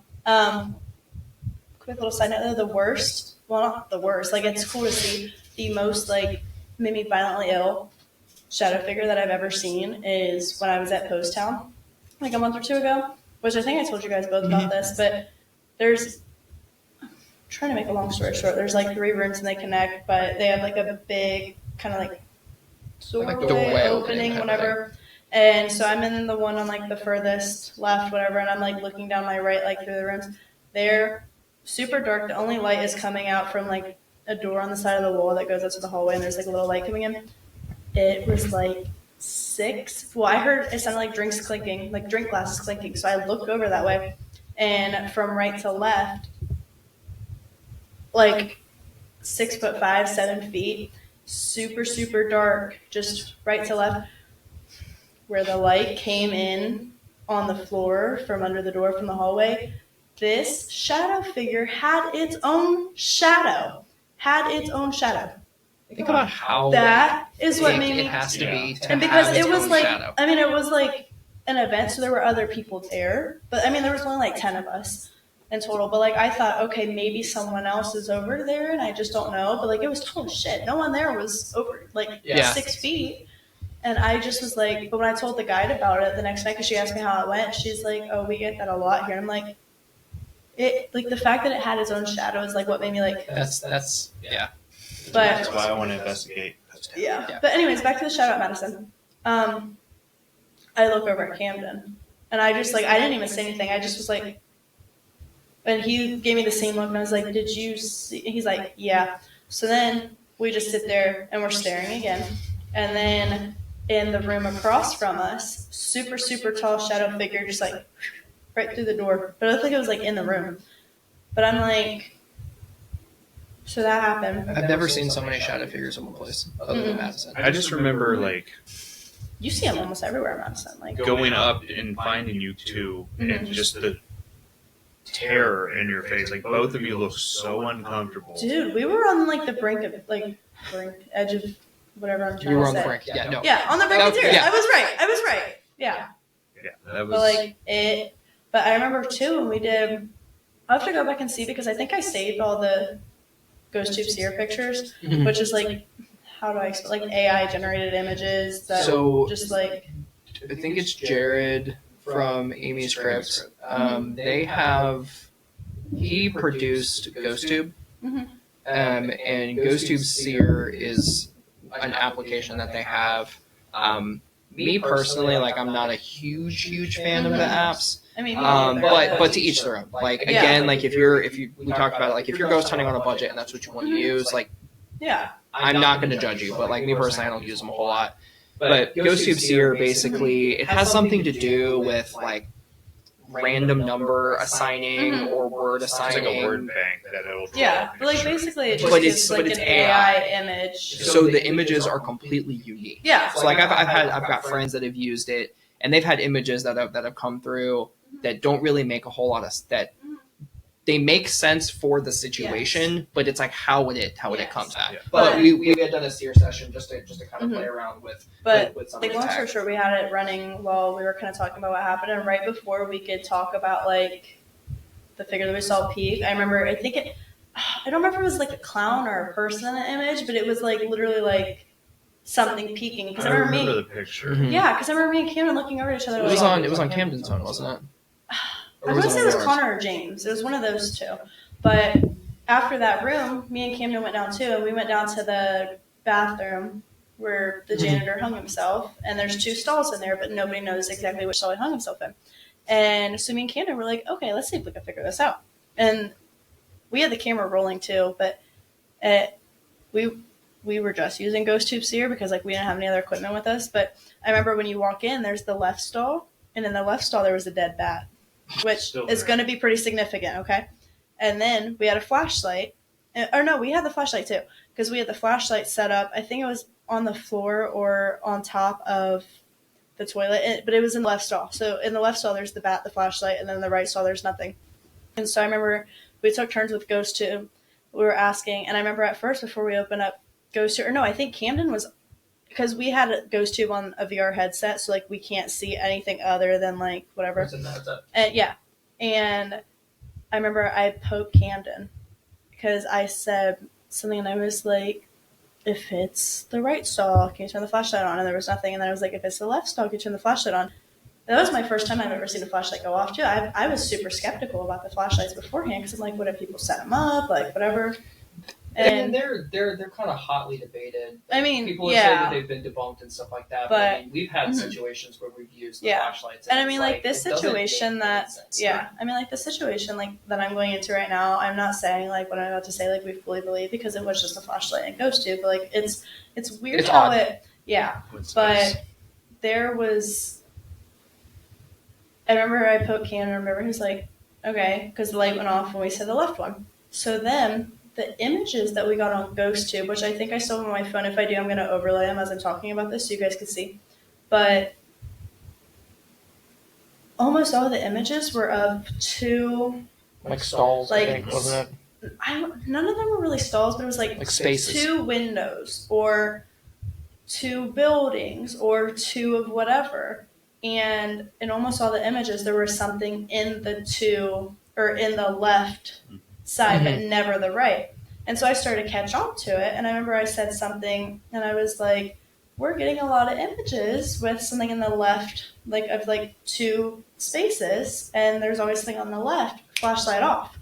Quick little side note though, the worst, well not the worst, like it's cool to see, the most like made me violently ill shadow figure that I've ever seen is when I was at Post Town like a month or two ago, which I think I told you guys both about this, but there's, I'm trying to make a long story short, there's like 3 rooms and they connect, but they have like a big kind of like doorway opening, whatever. And so I'm in the one on like the furthest left, whatever, and I'm like looking down my right, like through the rooms. They're super dark. The only light is coming out from like a door on the side of the wall that goes up to the hallway, and there's like a little light coming in. It was like 6. Well, I heard it sounded like drinks clinking, like drink glasses clinking. So I looked over that way, and from right to left, like 6'5", 7 feet, super, super dark, just right to left, where the light came in on the floor from under the door from the hallway. This shadow figure had its own shadow. Think about how that is what made me. It has to be, and because have it its was own like, shadow. I mean, it was like an event, so there were other people there. But I mean, there was only like 10 of us in total. But like, I thought, okay, maybe someone else is over there, and I just don't know. But like, it was total shit. No one there was over like 6 feet. And I just was like, but when I told the guide about it the next night, because she asked me how it went, she's like, oh, we get that a lot here. And I'm like, it, like the fact that it had its own shadow is like what made me like. That's yeah. But that's why I want to investigate. Yeah. But anyways, back to the shadow at Madison. I look over at Camden, and I just like, I didn't even say anything. I just was like, and he gave me the same look, and I was like, did you see? He's like, yeah. So then we just sit there and we're staring again, and then in the room across from us, super, super tall shadow figure just like right through the door. But I think it was like in the room. But I'm like, so that happened. I've never seen so many shadow figures in one place other than Madison. I just remember like you see them almost everywhere in Madison. Like going up and finding you two, and just the terror in your face. Like both of you look so uncomfortable. Dude, we were on like the brink of edge of whatever I'm trying to say. You were on the brink. Yeah, no. Yeah, on the brink of tears. Yeah. I was right. Yeah. Yeah, that was. But like it. But I remember too when we did. I'll have to go back and see because I think I saved all the Ghost Tube Seer pictures, which is like, how do I explain? Like AI generated images that just like. I think it's Jared from Amy Scripts. He produced Ghost Tube, and Ghost Tube Seer is an application that they have. Me personally, like I'm not a huge fan of the apps. I mean, but to each their own. Like again, like if we talked about it, like if you're ghost hunting on a budget and that's what you want to use, like I'm not going to judge you, but like me personally, I don't use them a whole lot. But Ghost Tube Seer basically it has something to do with like random number assigning or word assigning. It's like a word bank that it'll draw. Yeah, but like basically it just But gives like it's an AI image. So the images are completely unique. Yeah. So like I've got friends that have used it and they've had images that have come through that don't really make a whole lot of that. They make sense for the situation, but it's like how would it come back? Yeah. But we had done a seer session just to kind of play around with. But with some like of the long story tech. short, we had it running while we were kind of talking about what happened, and right before we could talk about like the figure that we saw peek, I remember I don't remember if it was like a clown or a person in the image, but it was like literally like something peeking. Because I remember the picture. Yeah, because I remember me and Camden looking over at each other. It was on Camden's phone, wasn't it? I want to say it was Connor or James. It was one of those two. But after that room, me and Camden went down too, and we went down to the bathroom where the janitor hung himself. And there's 2 stalls in there, but nobody knows exactly which stall he hung himself in. And so me and Camden were like, okay, let's see if we can figure this out. And we had the camera rolling too, but we were just using Ghost Tube Seer because like we didn't have any other equipment with us. But I remember when you walk in, there's the left stall, and in the left stall there was a dead bat, which is going to be pretty significant, okay? And then we had a flashlight. We had the flashlight too, because we had the flashlight set up. I think it was on the floor or on top of the toilet, but it was in the left stall. So in the left stall, there's the bat, the flashlight, and then in the right stall, there's nothing. And so I remember we took turns with Ghost Tube. We were asking, and I remember at first before we opened up Ghost Tube, or no, I think Camden was, because we had a Ghost Tube on a VR headset, so like we can't see anything other than like whatever. And yeah, and I remember I poked Camden because I said something, and I was like, if it's the right stall, can you turn the flashlight on? And there was nothing. And then I was like, if it's the left stall, can you turn the flashlight on? That was my first time I've ever seen a flashlight go off, too. I was super skeptical about the flashlights beforehand because I'm like, what if people set them up? Like, whatever. And they're kind of hotly debated. I mean, people say that they've been debunked and stuff like that. But I mean, we've had situations where we've used the flashlights. And I mean, like this situation that, I mean, like the situation like that I'm going into right now. I'm not saying like what I'm about to say like we fully believe because it was just a flashlight and Ghost Tube. But like it's weird it's how odd. But there was. I remember I poked Cam and I remember he was like, okay, because the light went off when we said the left one. So then the images that we got on Ghost Tube, which I think I still have on my phone. If I do, I'm going to overlay them as I'm talking about this so you guys can see. But almost all the images were of two... Like stalls, like, I think, wasn't it? None of them were really stalls, but it was like spaces. 2 windows or 2 buildings or 2 of whatever. And in almost all the images, there was something in the 2 or in the left side, but never the right. And so I started to catch on to it. And I remember I said something, and I was like, we're getting a lot of images with something in the left, like of like 2 spaces, and there's always something on the left, flashlight off.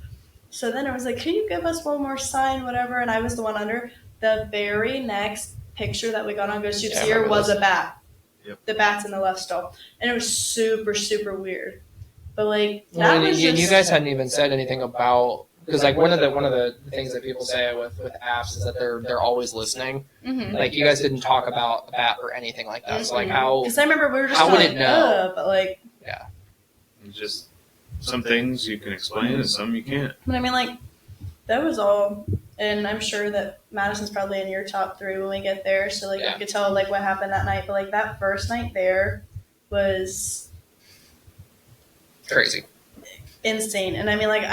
So then it was like, can you give us one more sign, whatever? And I was the one under. The very next picture that we got on Ghost Tube's here was a bat. Yep. The bat's in the left stall. And it was super, super weird. But like, that was you guys hadn't even said anything about... Because like one of the things that people say with apps is that they're always listening. Mm-hmm. Like you guys didn't talk about a bat or anything like that. So like how? Because I remember we were just how would like, it know? but like It's just some things you can explain and some you can't. But I mean, like that was all, and I'm sure that Madison's probably in your top 3 when we get there. So like you could tell like what happened that night. But like that first night there was crazy, insane. And I mean, like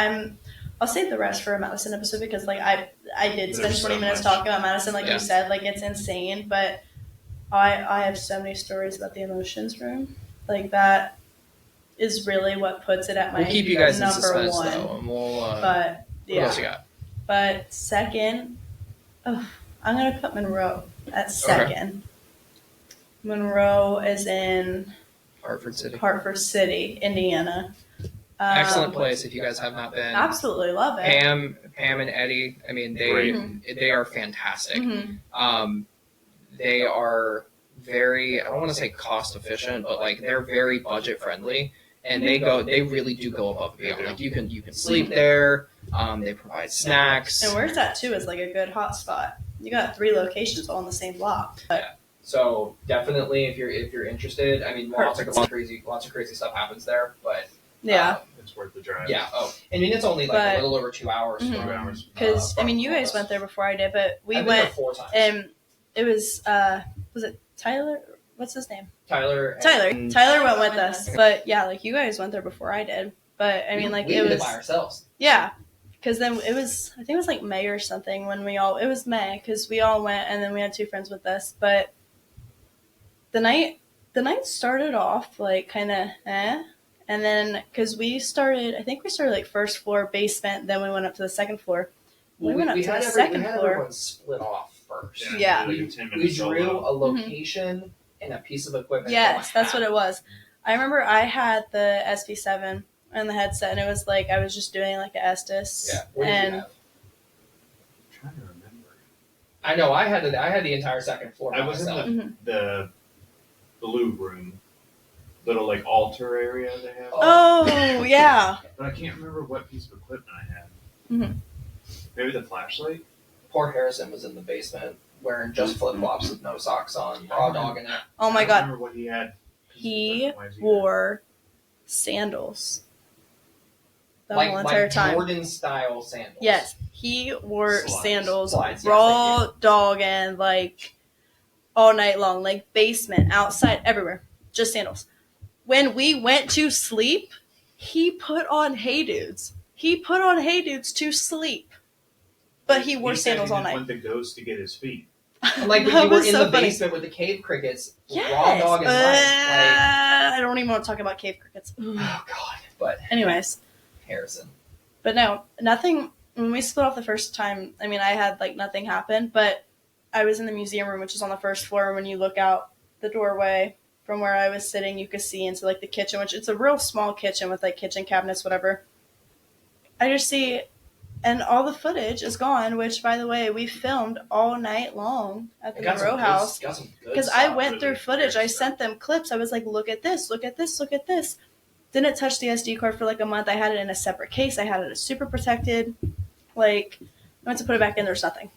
I'll save the rest for a Madison episode because, like, I did spend 20 minutes talking about Madison, like you said. Like, it's insane. But I have so many stories about the emotions room. Like, that is really what puts it at my we'll keep you guys number in suspense, 1. though. And we'll, but, what else you got? But second, I'm going to put Monroe at second. Okay. Monroe is in Hartford City, Indiana. Excellent place if you guys have not been. Absolutely love it. Pam and Eddie, I mean, they are fantastic. Mm-hmm. They are very, I don't want to say cost efficient, but like they're very budget friendly, and they really do go above and beyond. Like you can sleep there. They provide snacks. And where's that too is like a good hot spot. You got 3 locations all in the same block. Yeah. So definitely, if you're interested, I mean, lots of crazy stuff happens there, but. Yeah. It's worth the drive. Yeah. Oh, I mean, it's only like a little over 2 hours. 2 hours. Because I mean, you guys went there before I did, but we went 4 times. And it was it Tyler? What's his name? Tyler. Tyler went with us, but yeah, like you guys went there before I did. But I mean, like we it did was by ourselves. Yeah, because then it was. I think it was like May or something when we all. It was May because we all went, and then we had 2 friends with us. But the night started off like kind of And then, because I think we started like first floor basement, then we went up to the second floor. Well, we went up to the second floor. Everyone split off first. Yeah. We drew a location and a piece of equipment. Yes, that's what it was. I remember I had the SP7 and the headset, and it was like I was just doing like an Estes. Yeah. What did you have? I'm trying to remember. I know I had the entire second floor. I was in the blue room. Little like altar area they have. Oh yeah. But I can't remember what piece of equipment I had. Mm-hmm. Maybe the flashlight. Poor Harrison was in the basement wearing just flip flops with no socks on, raw dogging it. Oh my god. I remember what he had. He wore sandals the whole entire time. Jordan style sandals. Yes, he wore sandals, Slides, raw dogging like all night long, like basement, outside, everywhere. just sandals. When we went to sleep, he put on Hey Dudes. He put on Hey Dudes to sleep. But he wore sandals all night. Went the ghost to get his feet. Like when you were in the basement with the cave crickets, yes. raw dog and I don't even want to talk about cave crickets. Oh God! But anyways, Harrison. But no, nothing. When we split off the first time, I mean, I had like nothing happen. But I was in the museum room, which is on the first floor. When you look out the doorway from where I was sitting, you could see into like the kitchen, which it's a real small kitchen with like kitchen cabinets, whatever. I just see. And all the footage is gone, which, by the way, we filmed all night long at the Monroe house. Because I went through footage. I sent them clips. I was like, look at this, look at this, look at this. Didn't touch the SD card for like a month. I had it in a separate case. I had it super protected. Like, I went to put it back in. There's nothing.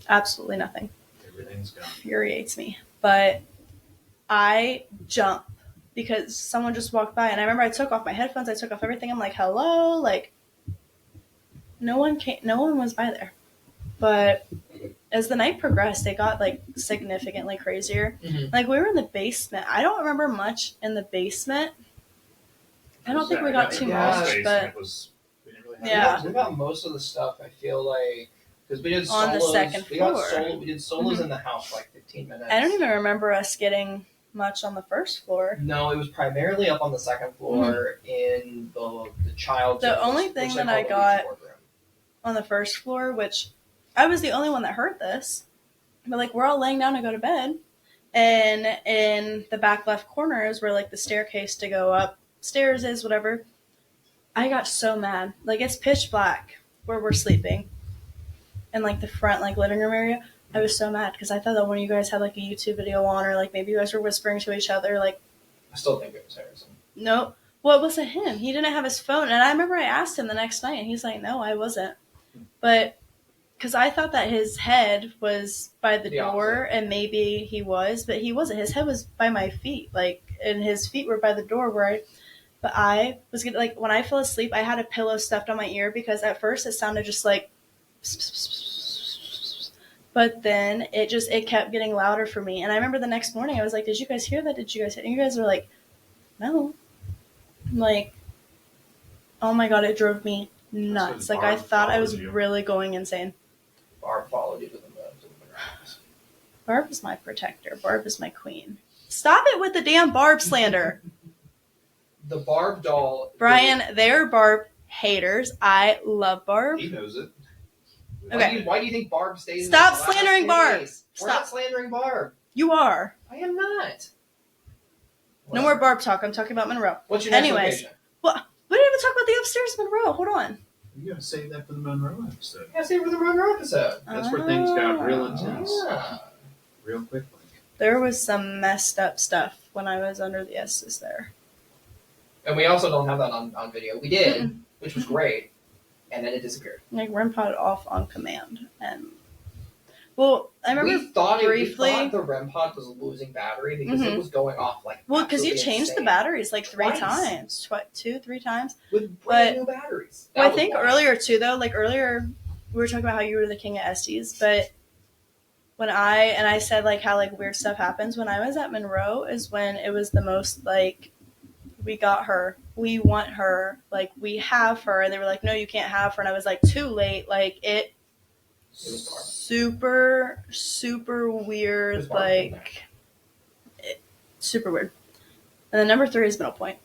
Absolutely nothing. Everything's gone. Infuriates me. But I jump because someone just walked by. And I remember I took off my headphones. I took off everything. I'm like, hello? Like, no one was by there. But as the night progressed, it got like significantly crazier. Mm-hmm. Like we were in the basement. I don't remember much in the basement. I don't think we got too much, but yeah, we got most of the stuff. I feel like because we did solos, on the second floor. We did solos mm-hmm. in the house for like 15 minutes. I don't even remember us getting much on the first floor. No, it was primarily up on the second floor mm-hmm. in the child's room. The only thing that I got on the first floor, which I was the only one that heard this, but like we're all laying down to go to bed, and in the back left corner is where like the staircase to go upstairs is, whatever. I got so mad. Like it's pitch black where we're sleeping, and like the front like living room area. I was so mad because I thought that one of you guys had like a YouTube video on, or like maybe you guys were whispering to each other. Like, I still think it was Harrison. No, well it wasn't him. He didn't have his phone, and I remember I asked him the next night, and he's like, "No, I wasn't." But because I thought that his head was by the door, and maybe he was, but he wasn't. His head was by my feet, like, and his feet were by the door but I was getting, like, when I fell asleep, I had a pillow stuffed on my ear because at first it sounded just like, but then it kept getting louder for me. And I remember the next morning I was like, did you guys hear that? Did you guys hear? And you guys were like, no. I'm like, oh my God, it drove me nuts. Like I thought I was really going insane. Barb followed you to the moon. Barb is my protector. Barb is my queen. Stop it with the damn Barb slander. The Barb doll. Brian, they're Barb haters. I love Barb. He knows it. Okay. Why do you think Barb stays? Stop slandering Barb. We're not slandering Barb. You are. I am not. No more Barb talk. I'm talking about Monroe. What's your next location? Well, we didn't even talk about the upstairs Monroe. Hold on. You gotta save that for the Monroe episode. Yeah, save it for the Monroe episode. That's where things got real intense. Real quickly. There was some messed up stuff when I was under the S's there. And we also don't have that on video. We did, which was great. And then it disappeared. Like, REM pod off on command. And, well, I remember we thought briefly... we thought the REM pod was losing battery because it was going off like... Well, because you changed the batteries like 3 times. 2-3 times. With brand new batteries. Well, I think earlier, too, though, like earlier, we were talking about how you were the king of SDs, but when I said, like, how, like, weird stuff happens, when I was at Monroe is when it was the most, like... We got her. We want her. Like, we have her. And they were like, no, you can't have her. And I was like, too late. Like, it super, super weird. Like, super weird. And then number 3 is Middle Point.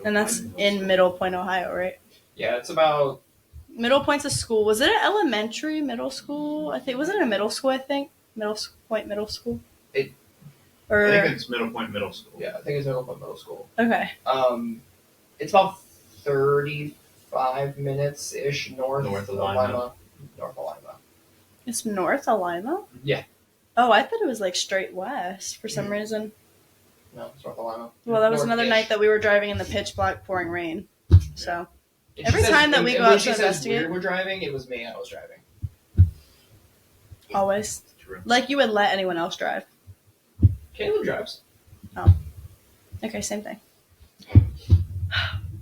And that's in Middle Point, Ohio, right? Yeah, it's about... Middle Point's a school. Was it an elementary, middle school? I think. Was it a middle school, I think? Middle Point, middle school? I think it's Middle Point Middle School. Yeah, I think it's Middle Point Middle School. Okay. It's about 35 minutes-ish north of Lima. North of Lima. It's north of Lima? Yeah. Oh, I thought it was like straight west for some reason. No, it's north of Lima. Well, that was another night that we were driving in the pitch black pouring rain. So every time that we go out to investigate, we're driving. It was me. I was driving. Always. True. Like you would let anyone else drive. Caleb drives. Oh. Okay, same thing.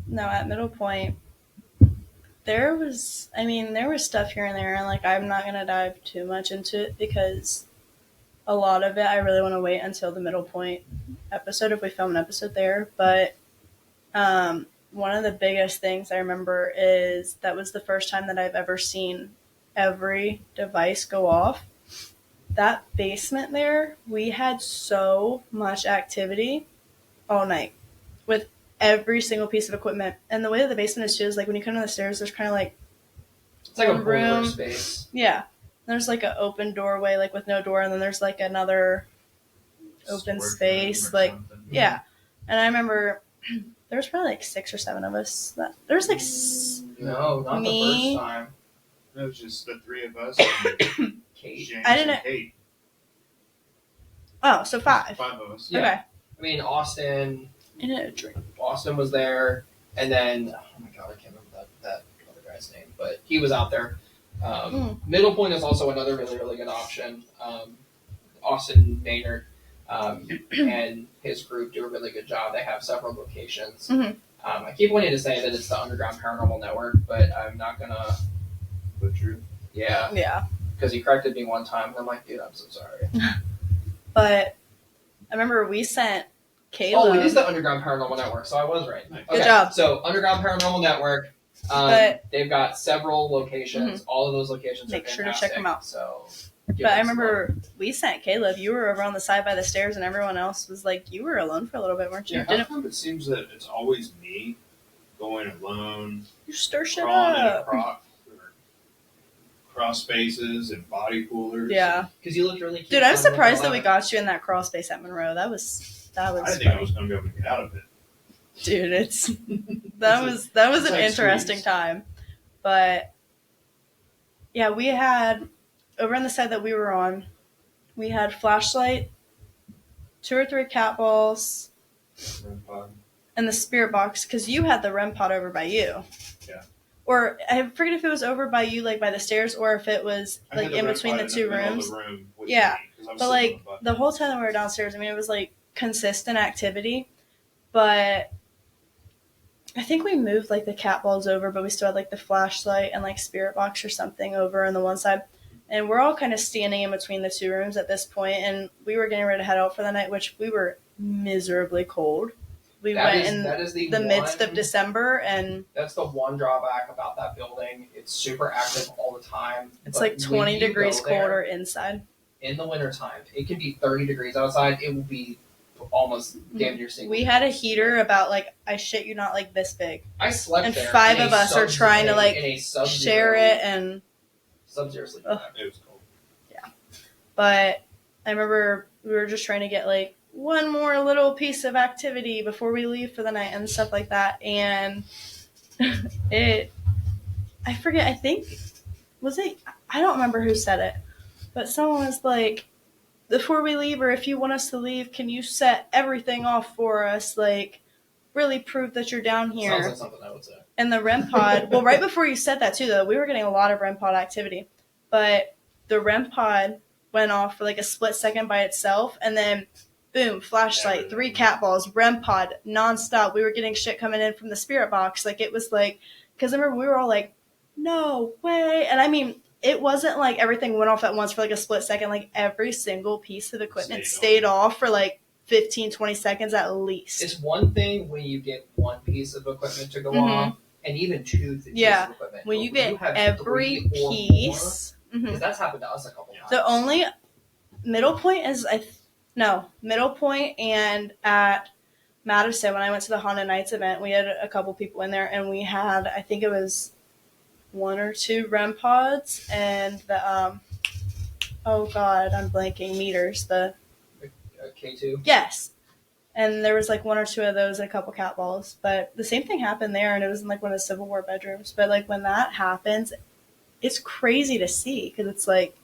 No, at Middle Point, there was stuff here and there, and, like, I'm not going to dive too much into it because a lot of it, I really want to wait until the middle point episode if we film an episode there. But one of the biggest things I remember is that was the first time that I've ever seen every device go off. That basement there, we had so much activity all night with every single piece of equipment. And the way that the basement is too is like when you come down the stairs, there's kind of like It's like a one boiler room. space. Yeah. There's like an open doorway, like with no door, and then there's like another open Storage space, room or like something. yeah. And I remember there was probably like 6 or 7 of us. There was like No, not Me? the first time. It was just the three of us. Kate. James I didn't- and Kate. oh, so 5. 5 of us. Yeah. Okay. I mean, Austin And a drink. was there, and then oh my god, I can't remember that other guy's name, but he was out there. Middle Point is also another really, really good option. Austin Maynard and his group do a really good job. They have several locations. Mhm. I keep wanting to say that it's the Underground Paranormal Network, but I'm not gonna. But true. Yeah, Yeah. because he corrected me one time, and I'm like, dude, I'm so sorry. But I remember we sent Caleb. Oh, it is the Underground Paranormal Network, so I was right. Nice. Good job. So Underground Paranormal Network, But- they've got several locations. All of those locations Make are sure to fantastic. check them out. So, But I remember we sent Caleb. You were over on the side by the stairs, and everyone else was like, you were alone for a little bit, weren't you? Yeah, how Didn't come it seems that it's always me going alone, you stir shit crawling in a up? cross spaces and body coolers? Yeah. because you look really cute. Dude, I'm on surprised that we Leather. got you in that crawl space at Monroe. That was I didn't think I funny. was going to be able to get out of it. Dude, that was an like interesting squeeze. time. But yeah, we had over on the side that we were on, we had flashlight, 2 or 3 cat balls, and the spirit box because you had the REM pod over by you. Yeah. Or I forget if it was over by you, like by the stairs, or if it was I like had the in REM between pod the in 2 middle of rooms. the room with Yeah, me, 'cause I was But sitting like on the button. the whole time that we were downstairs, I mean, it was like consistent activity. But I think we moved like the cat balls over, but we still had like the flashlight and like spirit box or something over on the one side. And we're all kind of standing in between the 2 rooms at this point, and we were getting ready to head out for the night, which we were miserably cold. We went in that is the midst of December, and That's the one drawback about that building. It's super active all the time. it's but like when 20 you degrees go there colder inside. in the wintertime. It can be 30 degrees outside. It will be almost damn near single. We had a heater about like, I shit you not, like this big. I slept and there. 5 in a of us are trying to, like, in a sub-zero- Share it, and Sub-zero sleeping Ugh. bag. It was cold. but I remember we were just trying to get like one more little piece of activity before we leave for the night and stuff like that. And I forget, I think, I don't remember who said it, but someone was like, before we leave, or if you want us to leave, can you set everything off for us? Like, really prove that you're down here. Sounds like something I would say. And the REM pod, well, right before you said that too, though, we were getting a lot of REM pod activity. But the REM pod went off for like a split second by itself, and then boom, flashlight, 3 cat balls, REM pod, nonstop. We were getting shit coming in from the spirit box. Like, it was like, because I remember we were all like, no way. And I mean, it wasn't like everything went off at once for like a split second. Like, every single piece of equipment stayed off for like 15, 20 seconds at least. It's one thing when you get one piece of equipment to go off, and even 2 pieces Yeah. of equipment. When But you get have every 3 or piece. more, 'cause that's happened to us a couple times. The only middle point is middle point and at Madison when I went to the Haunted Nights event, we had a couple people in there, and we had, I think it was 1 or 2 REM pods and the oh god, I'm blanking, meters, the K2. yes. And there was like 1 or 2 of those and a couple cat balls. But the same thing happened there, and it was in like one of the Civil War bedrooms. But like when that happens, it's crazy to see because it's like,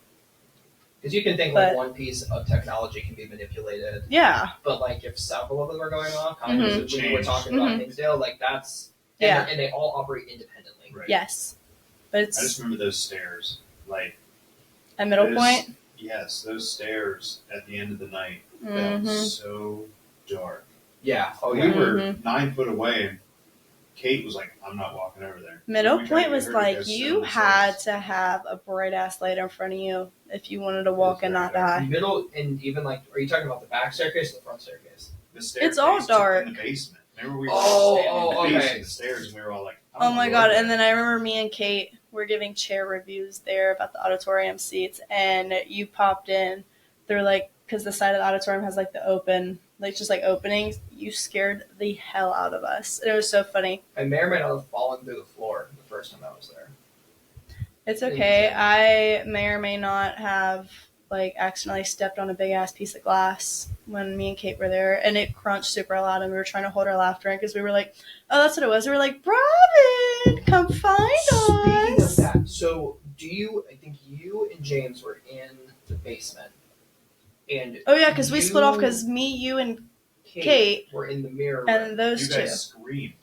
Because you can think But- like one piece of technology can be manipulated, yeah, but like if several of them are going off, kind Mhm. of when you were talking about Hinsdale, like that's and Yeah. and they all operate independently. Right. yes. But I just it's remember those stairs. Like, a middle those- point. yes, those stairs at the end of the night Mhm. felt so dark. Yeah. Oh We yeah. were Mhm. 9 foot away, and Kate was like, I'm not walking over there. Middle We tried to Point get was her to like, go sit you on the had stairs. to have a bright ass light in front of you if you wanted to walk and not die. Middle, and even like, are you talking about the back staircase or the front staircase? The staircase It's all to- dark. in the basement. Remember we were Oh, all standing in the okay. basement of the stairs and we were all like, I Oh don't my wanna god, go and then there. I remember me and Kate were giving chair reviews there about the auditorium seats, and you popped in. They're like, because the side of the auditorium has like the open, like just like openings. You scared the hell out of us. It was so funny. I may or may not have fallen through the floor the first time I was there. It's okay. I may or may not have like accidentally stepped on a big ass piece of glass when me and Kate were there, and it crunched super loud, and we were trying to hold our laughter in because we were like, "Oh, that's what it was." We were like, "Robin, come find Speaking us." of that, so I think you and James were in the basement. And Oh yeah, because we split off you, because me, you, and Kate were in the mirror room. and those You two. guys screamed.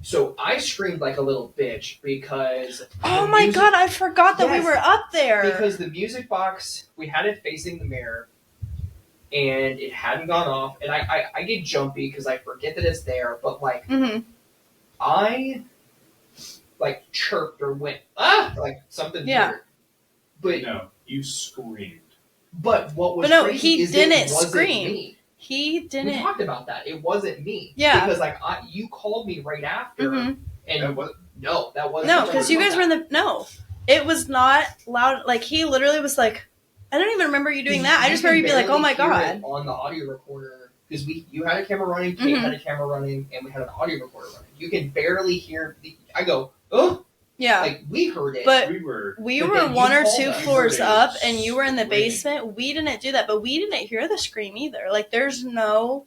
So I screamed like a little bitch because Oh the my music- god, I forgot that Yes, we were up there. because the music box, we had it facing the mirror and it hadn't gone off, and I get jumpy because I forget that it's there, but like hmm I like chirped or went like something Yeah. weird. But No, you screamed. what was But no, crazy he is didn't it wasn't scream. me. He We didn't. talked about that. It wasn't me. Yeah. Because like you called me right after, Mhm. and That was- no, that wasn't. No, because you guys were in the no. It was not loud. Like he literally was like, I don't even remember you doing that. I just remember you being like, oh my god. On the audio recorder, because you had a camera running, Kate Mhm. had a camera running, and we had an audio recorder running. You can barely hear. I go, oh, Yeah, like we heard it. But we were. we But were then you one or called two us. floors You up, were and you were in the screaming. basement. We didn't do that, but we didn't hear the scream either. Like there's no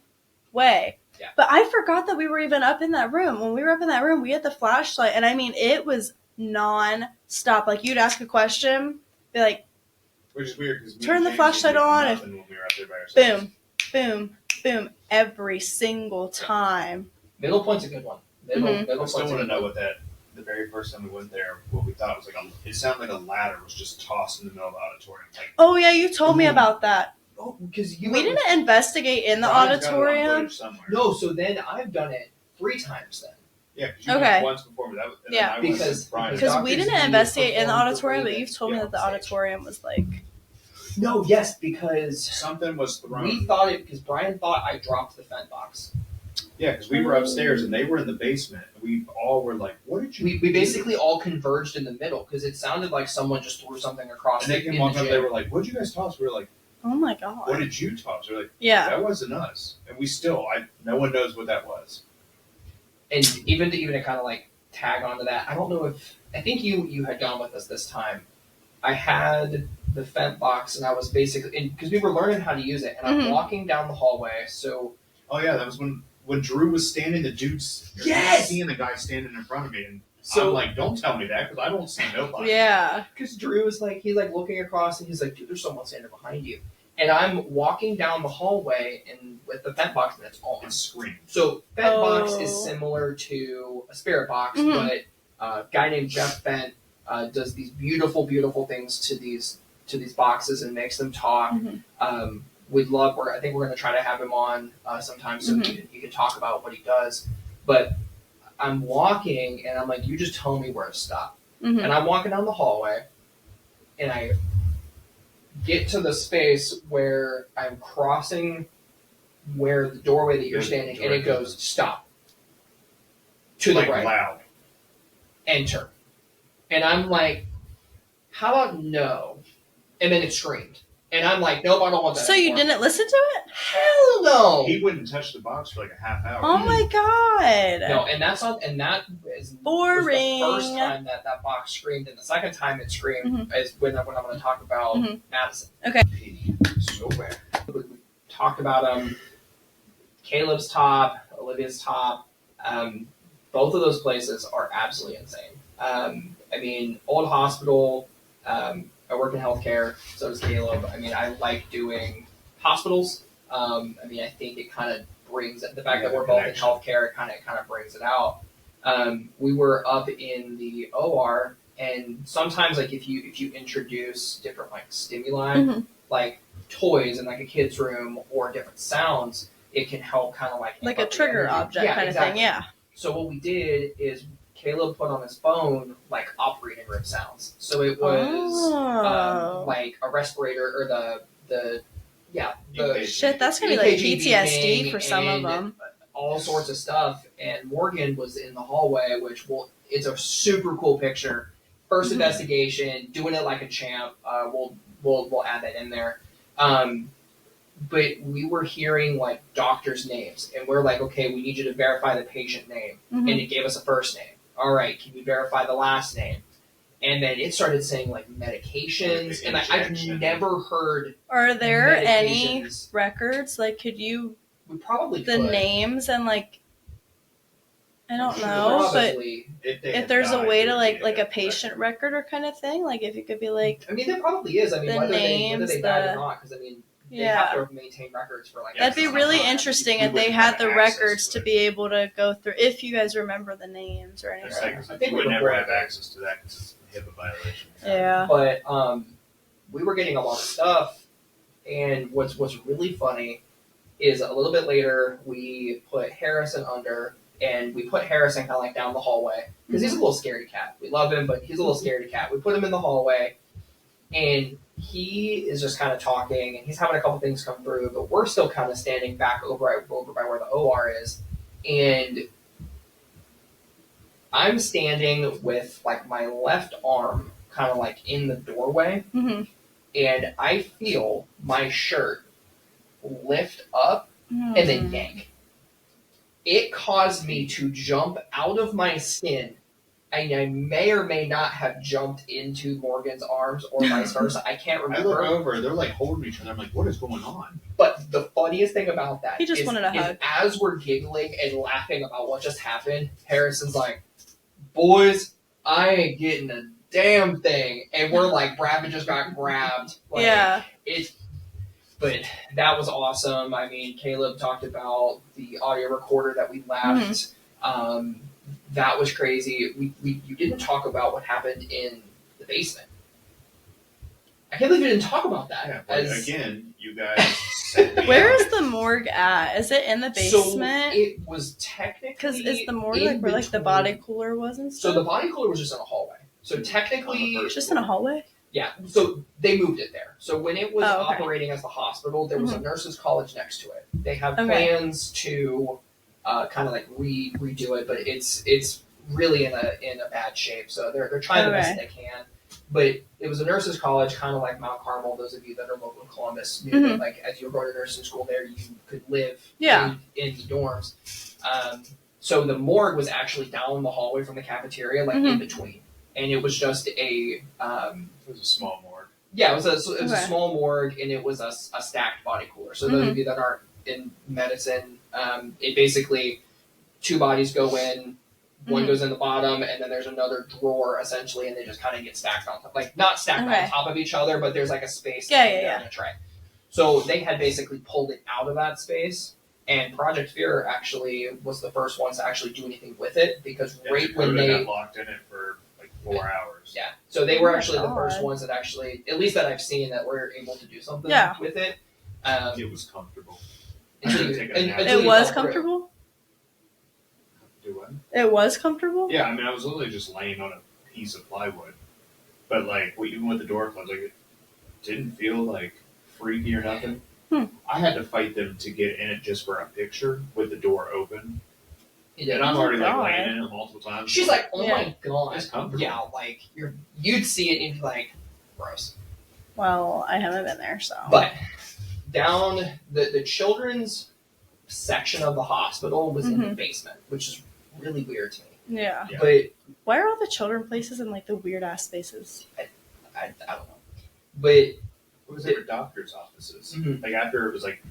way. Yeah. But I forgot that we were even up in that room. When we were up in that room, we had the flashlight, and I mean, it was non-stop. Like you'd ask a question, be like, Which is weird because Turn the flashlight on if- When we were up there by ourselves. boom, boom, boom, every single time. Middle Point's a good one. Middle Mhm. Middle I still Point's a want to good know one. what that. The very first time we went there, what we thought was like it sounded like a ladder was just tossed in the middle of the auditorium. Like Oh yeah, you told me Mhm. about that. Oh, because you We were- didn't investigate in the Brian's got it on auditorium. footage somewhere. No, so then I've done it 3 times then. Yeah, because you Okay. went once before, but that was, and Yeah. then I went Because- with Brian. Because we Doctors didn't do investigate in the perform auditorium, but before you've told me they that the get on stage. auditorium was like, No, yes, because something was thrown. we thought it because Brian thought I dropped the fent box. Yeah, because we were upstairs and they were in the basement. And we all were like, "What did you?" We do?" basically all converged in the middle because it sounded like someone just threw something across. And they in came walking the up. gym. They were like, "What did you guys toss?" We were like, oh my "What god. did you toss?" We were like, Yeah. "That wasn't us." And we still, no one knows what that was. And even to kind of like tag onto that, I don't know if I think you had gone with us this time. I had the fent box and I was basically because we were learning how to use it, and I'm Mhm. walking down the hallway. So Oh yeah, that was when Drew was standing. The dude's Yes! seeing the guy standing in front of me, and So- I'm like, "Don't tell me that because I don't see nobody." Yeah. because Drew was like he's like looking across and he's like, dude, there's someone standing behind you. And I'm walking down the hallway and with the fent box and it's on. And scream. So Fent box Oh. is similar to a spirit box, Mhm. but a guy named Jeff Fent does these beautiful, beautiful things to these boxes and makes them talk. Mhm. I think we're going to try to have him on sometime so Mhm. he can talk about what he does. But I'm walking and I'm like, you just tell me where to stop. Mhm. And I'm walking down the hallway and I get to the space where I'm crossing where the doorway that you're standing, and it goes stop. To the like right, loud. enter. And I'm like, how about no? And then it screamed. And I'm like, nope, I don't want that. So you anymore. didn't listen to it? Hell no! He wouldn't touch the box for like a half hour. Oh my god. No, and that was Boring. the first time that box screamed, and the second time it screamed is when I'm going to talk about Mhm. Madison. So bad. We talked about Caleb's top, Olivia's top. Both of those places are absolutely insane. I mean, Old Hospital. I work in healthcare, so does Caleb. I mean, I like doing hospitals. I mean, I think it kind of brings the fact that we're both in healthcare. It kind of brings it out. We were up in the OR, and sometimes like if you introduce different like stimuli, Mhm. like toys in like a kid's room or different sounds, it can help kind of like Like amp a up the trigger energy. object Yeah, kind exactly. of thing, yeah. So what we did is Caleb put on his phone like operating room sounds. So it was like a respirator or the Shit, that's gonna be like EKG PTSD beeping for some of and them. all sorts of stuff. And Morgan was in the hallway, which it's a super cool picture. First investigation, doing it like a champ. We'll add that in there. But we were hearing like doctors' names, and we're like, okay, we need you to verify the patient name, and it gave us a first name. All right, can you verify the last name? And then it started saying like medications, and I've never heard. Are there any records? Like, could you? We probably the could. Names and like. I don't know, but if there's a way to like a patient record or kind of thing, like if you could be like. I mean, there probably is. I mean, whether they died or not, because I mean. They have to maintain records for like. That'd be really interesting if they had the records to be able to go through. If you guys remember the names or anything. I think we would never have access to that because it's a HIPAA violation. Yeah. But we were getting a lot of stuff, and what's really funny is a little bit later we put Harrison under, and we put Harrison kind of like down the hallway because he's a little scaredy cat. We love him, but he's a little scaredy cat. We put him in the hallway, and he is just kind of talking, and he's having a couple things come through, but we're still kind of standing back over by where the OR is, and I'm standing with like my left arm kind of like in the doorway, and I feel my shirt lift up and then yank. It caused me to jump out of my skin. I may or may not have jumped into Morgan's arms or vice versa. I can't remember. I look over, they're like holding each other. I'm like, what is going on? But the funniest thing about that he just wanted a hug. As we're giggling and laughing about what just happened, Harrison's like, boys, I ain't getting a damn thing. And we're like, Bradman just got grabbed. Like, yeah. But that was awesome. I mean, Caleb talked about the audio recorder that we left. That was crazy. You didn't talk about what happened in the basement. I can't believe you didn't talk about that. Yeah, again, you guys sent me Where is the morgue at? Is it in the basement? So it was technically because is the morgue like where like the body cooler was and stuff? So the body cooler was just in a hallway. So technically, just in a hallway. Yeah. So they moved it there. So when it was operating as the hospital, there was a nurses' college next to it. They have plans to. Kind of like redo it, but it's really in a bad shape. So they're trying the best they can. But it was a nurses' college, kind of like Mount Carmel. Those of you that are local in Columbus knew that, like as you were going to nursing school there, you could live in the dorms. So the morgue was actually down the hallway from the cafeteria, like in between, and it was just a. It was a small morgue. Yeah, it was a small morgue, and it was a stacked body cooler. So those of you that aren't in medicine. It basically, two bodies go in, one goes in the bottom, and then there's another drawer essentially, and they just kind of get stacked on top, like not stacked on top of each other, but there's like a space in a tray. So they had basically pulled it out of that space, and Project Fear actually was the first ones to actually do anything with it because when they got locked in it for like 4 hours. Yeah, so they were actually the first ones that actually, at least that I've seen, that were able to do something with it. It was comfortable. It was comfortable? Do what? It was comfortable? Yeah, I mean, I was literally just laying on a piece of plywood. But, like, even with the door closed, like, it didn't feel, like, freaky or nothing. I had to fight them to get in it just for a picture with the door open. And I'm already, like, laying in it multiple times. She's like, oh my god. It's comfortable. Yeah, like, you'd see it and you'd be like, gross. Well, I haven't been there, so. But... down the children's section of the hospital was in the basement, which is really weird to me. Yeah. But why are all the children places in like the weird ass spaces? I don't know. But it was like doctors' offices. Like after it was like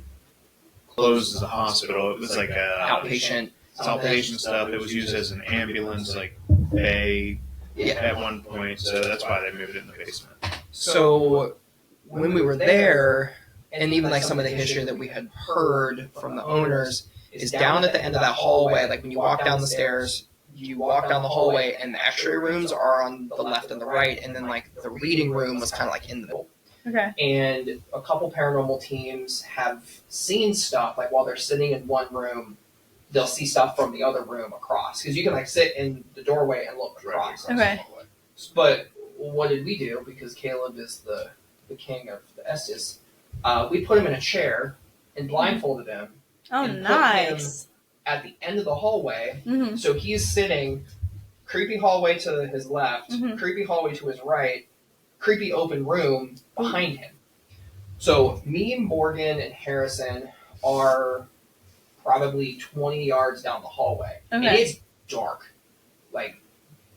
closed as a hospital, it was like a outpatient stuff. It was used as an ambulance, like bay at one point. So that's why they moved it in the basement. So when we were there. And even like some of the history that we had heard from the owners is down at the end of that hallway. Like when you walk down the stairs, you walk down the hallway, and the X-ray rooms are on the left and the right, and then like the reading room was kind of like in the middle. Okay. And a couple paranormal teams have seen stuff like while they're sitting in one room, they'll see stuff from the other room across because you can like sit in the doorway and look across. Okay. But what did we do? Because Caleb is the king of the Estes. We put him in a chair and blindfolded him. Oh, and nice. Put him at the end of the hallway. Mm-hmm. So he's sitting, creepy hallway to his left, creepy hallway to his right, creepy open room behind him. So me, Morgan, and Harrison are probably 20 yards down the hallway. Okay. And it's dark. Like,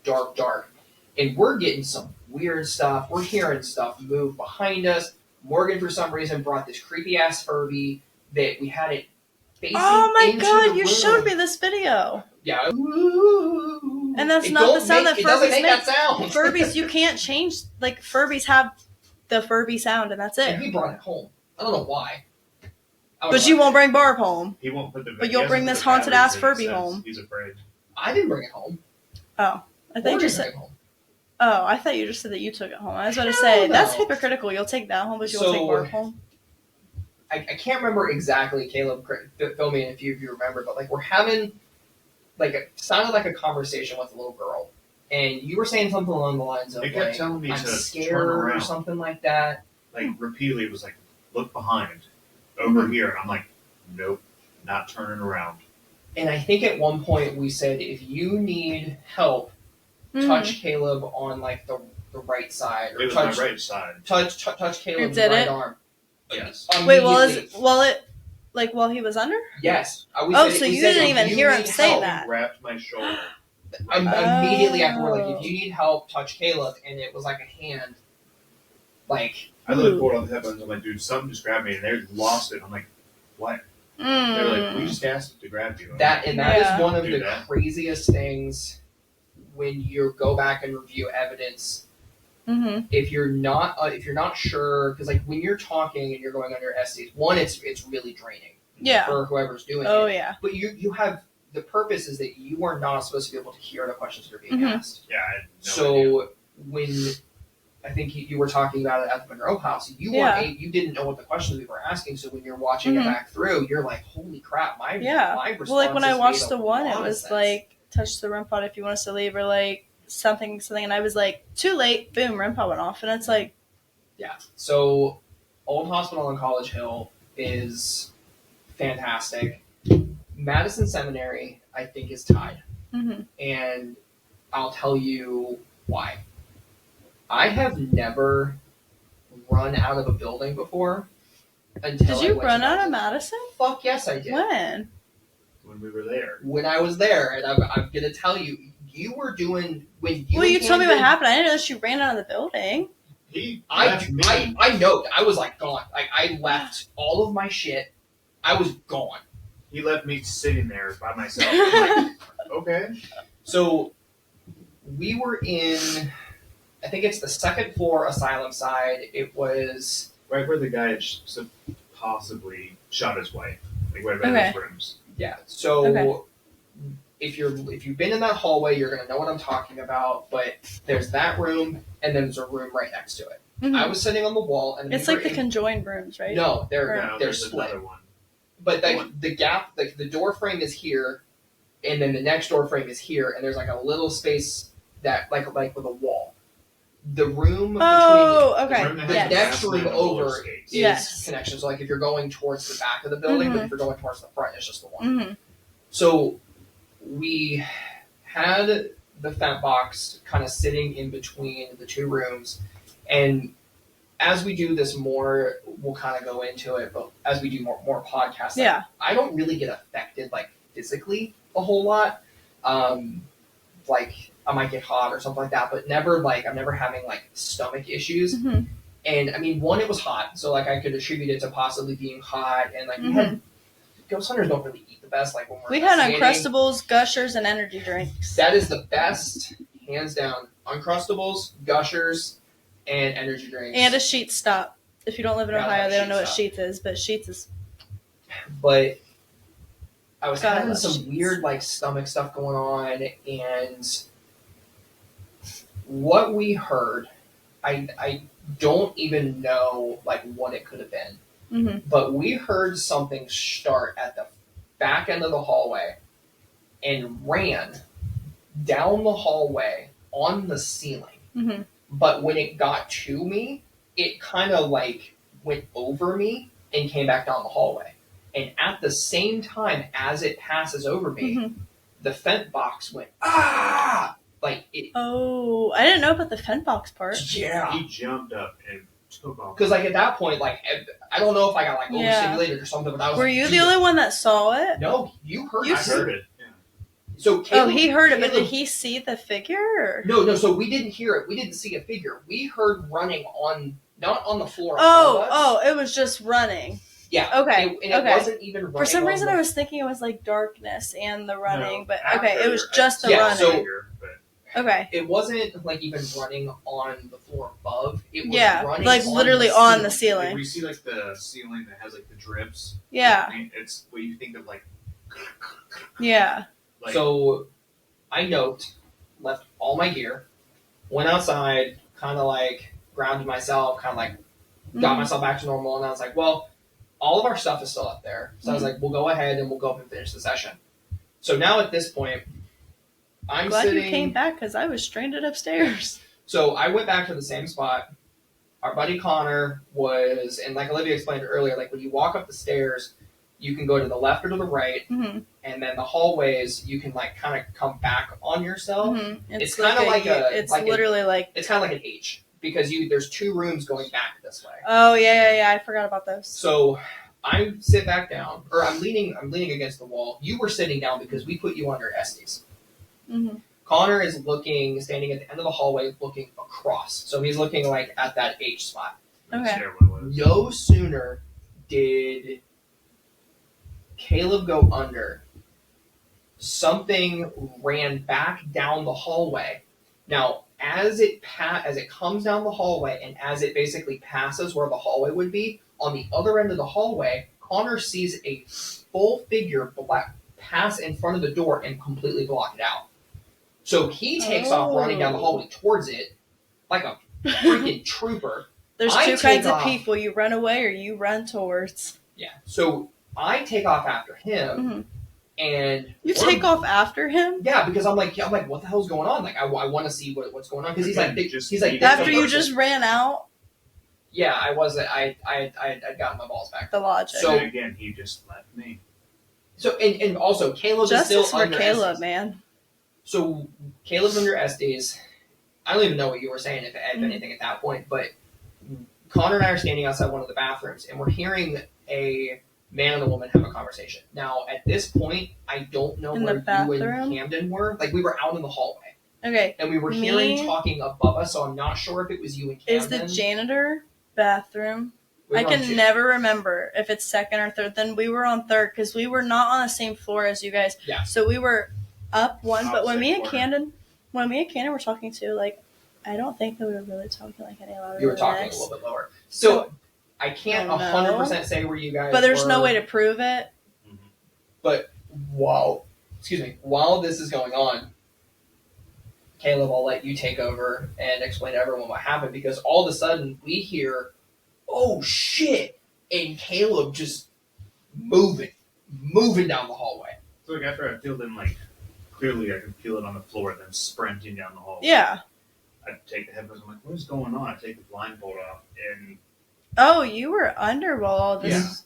dark. And we're getting some weird stuff. We're hearing stuff move behind us. Morgan, for some reason, brought this creepy-ass Furby that we had it facing Oh my into god, the you room. showed me this video. Yeah. And that's not the sound that it doesn't Furbies make make. that sound. Furbies, you can't change. Like, Furbies have the Furby sound, and that's And it. he brought it home. I don't know why. But you won't bring Barb home. He won't put the. But he you'll hasn't bring put this the haunted ass batteries in Furby since home. He's afraid. I didn't bring it home. Oh. I thought you Morgan just bring said. it home. Oh, I thought you just said that you took it home. I was about to Hell say, no. that's hypocritical. You'll take that home, but you won't take Barb home. I can't remember exactly, Caleb, fill me in if you remember, but like we're having, like, it sounded like a conversation with a little girl. And you were saying something along the lines of, It kept like, telling me I'm to turn scared around. or something like that. Like repeatedly, it was like, look behind, over here. And I'm like, nope, not turning around. And I think at one point we said, if you need help, touch Caleb on, like, the right side. Or It was touch, my right side. touch Caleb's Did right it? arm. Yes. Wait, Immediately. while he was under? Yes. Oh, said, so we you said, didn't if even you hear him need say help, that. He grabbed my shoulder. Immediately after, we're like, if you need help, touch Caleb. And it was like a hand. Like, I literally pulled on the headphones. I'm like, dude, something just grabbed me, and they lost it. I'm like, what? They were like, we just asked it to grab you. that Yeah. is one of Do the that. craziest things when you go back and review evidence. Mm-hmm. If you're not sure, because like when you're talking and you're going under SDs, one, it's really draining Yeah. for whoever's doing Oh, it. yeah. But you have the purpose is that you are not supposed to be able to hear the questions that are being asked. Yeah, I had no So idea. when I think you were talking about it at the Monroe House, you didn't know what the questions we were asking. So when you're watching it back through, you're like, "Holy crap!" My response Well, like when I watched made the a one, lot it of was sense. like, touch the REM pod if you want us to leave, or like something, and I was like, too late. Boom, REM pod went off, and it's like, yeah. So Old Hospital on College Hill is fantastic. Madison Seminary, I think, is tied, and I'll tell you why. I have never run out of a building before until did you I went run to out of Madison. Madison? Fuck yes, I did. When we were there. When I was there, and I'm gonna tell you, you were doing when you. Well, you told me what handed- happened. I didn't know that you ran out of the building. He I left me. know. I was like gone. Like I left all of my shit. I was gone. He left me sitting there by myself. I'm like, okay. So we were in. I think it's the second floor asylum side. It was Right where the guy had possibly shot his wife. Like right by those rooms. yeah. So if you've been in that hallway, you're gonna know what I'm talking about. But there's that room, and then there's a room right next to it. I was sitting on the wall, and It's we like were the conjoined rooms, right? No, they're No, they're there's split. another one. But the gap, like the door frame is here, and then the next door frame is here, and there's like a little space that like with a wall. The room Oh, The okay. room that between the has next the room glass and the roller over skates. is Yes. connection. So like if you're going towards the back of the building, but if you're going towards the front, it's just the one. Mm-hmm. So we had the fat box kind of sitting in between the two rooms, and as we do this more, we'll kind of go into it. But as we do more podcasts, like, I don't really get affected like physically a whole lot. Like I might get hot or something like that, but never like I'm never having like stomach issues. And I mean, one, it was hot, so like I could attribute it to possibly being hot, and like we had ghost hunters don't really eat the best. Like when We had investigating. Uncrustables, Gushers, and energy drinks. That is the best, hands down. Uncrustables, Gushers, and energy drinks. And a Sheets stop. If you don't live in Yeah, Ohio, like they don't know what Sheets Sheets is, but Sheets is. But I was God, I having love some Sheets. weird like stomach stuff going on, and what we heard, I don't even know like what it could have been, but we heard something start at the back end of the hallway, and ran down the hallway on the ceiling. Mm-hmm. But when it got to me, it kind of like went over me and came back down the hallway. And at the same time as it passes over me, Mm-hmm. the fent box went, ah! Like it. Oh, I didn't know about the fent box part. Yeah. He jumped up and took off. Because like at that point, like I don't know if I got like Yeah. overstimulated or something, but I was Were like, you dude, the only one that saw it? No, you heard You it. I heard it. Yeah. So Caleb, He heard it, but Caleb- did he see the figure? Or? No. So we didn't hear it. We didn't see a figure. We heard running on, not on the floor. Oh, above us. it was just running. Yeah. Okay, And it okay. wasn't even running. For some on reason, the- I was thinking it was like darkness and the running, No, but after, okay, it was just the Yeah, running. so- but Okay. It wasn't like even running on the floor above. It was Yeah, running like on literally the on the like, ceiling. we see like the ceiling that has like the drips. Yeah. It's what you think of like. Yeah. Like, So I left all my gear, went outside, kind of like grounded myself, kind of like got Mhm. myself back to normal, and I was like, well, all of our stuff is still up there. So I was like, we'll go ahead and we'll go up and finish the session. So now at this point, I'm Glad sitting. you came back because I was stranded upstairs. So I went back to the same spot. Our buddy Connor was, and like Olivia explained earlier, like when you walk up the stairs, you can go to the left or to the right, Mm-hmm. and then the hallways you can like kind of come back on yourself. Mm-hmm. It's kinda like it's literally like. It's kind of like an H because there's two rooms going back this way. Oh yeah. I forgot about those. So I sit back down, or I'm leaning against the wall. You were sitting down because we put you under Estes. Mm-hmm. Connor is standing at the end of the hallway, looking across. So he's looking like at that H spot. Okay. stairwell was. No sooner did Caleb go under, something ran back down the hallway. Now, as it comes down the hallway and as it basically passes where the hallway would be, on the other end of the hallway, Connor sees a full figure pass in front of the door and completely block it out. So he takes off running down the hallway towards it like a freaking trooper. There's I two take kinds of off. people: you run away or you run towards. Yeah. So I take off after him, Mm-hmm. and You we're- take off after him Yeah, because I'm like, what the hell's going on? Like, I want to see what's going on because he's like, Again, just he's like, be- this after you person. just ran out. Yeah, I was. I'd gotten my balls back. The logic. So- And again, he just left me. So and also Caleb Justice is still for under Caleb, Estes. man. So Caleb's under Estes. I don't even know what you were saying if anything at that point, but Connor and I are standing outside one of the bathrooms and we're hearing a man and a woman have a conversation. Now at this point, I don't know In where the you bathroom? and Camden were. Like we were out in the hallway. Okay. And we were Me- hearing talking above us, so I'm not sure if it was you and Is Camden. the janitor bathroom? We I were on can two. never remember if it's second or third. Then we were on third because we were not on the same floor as you guys. Yeah. So we were up one. But when Opposite me and corner. Camden were talking to, like, I don't think that we were really talking like any louder. You were than talking this. a little bit lower. So I can't Oh, no. 100% say where you guys But there's were. no way to prove it. But while this is going on, Caleb, I'll let you take over and explain to everyone what happened because all of a sudden we hear, "Oh shit!" and Caleb just moving down the hallway. So like after I feel them like clearly I can feel it on the floor, then sprinting down the hall. Yeah. I take the headphones. I'm like, what is going on? I take the blindfold off, and Oh, you were under while all this.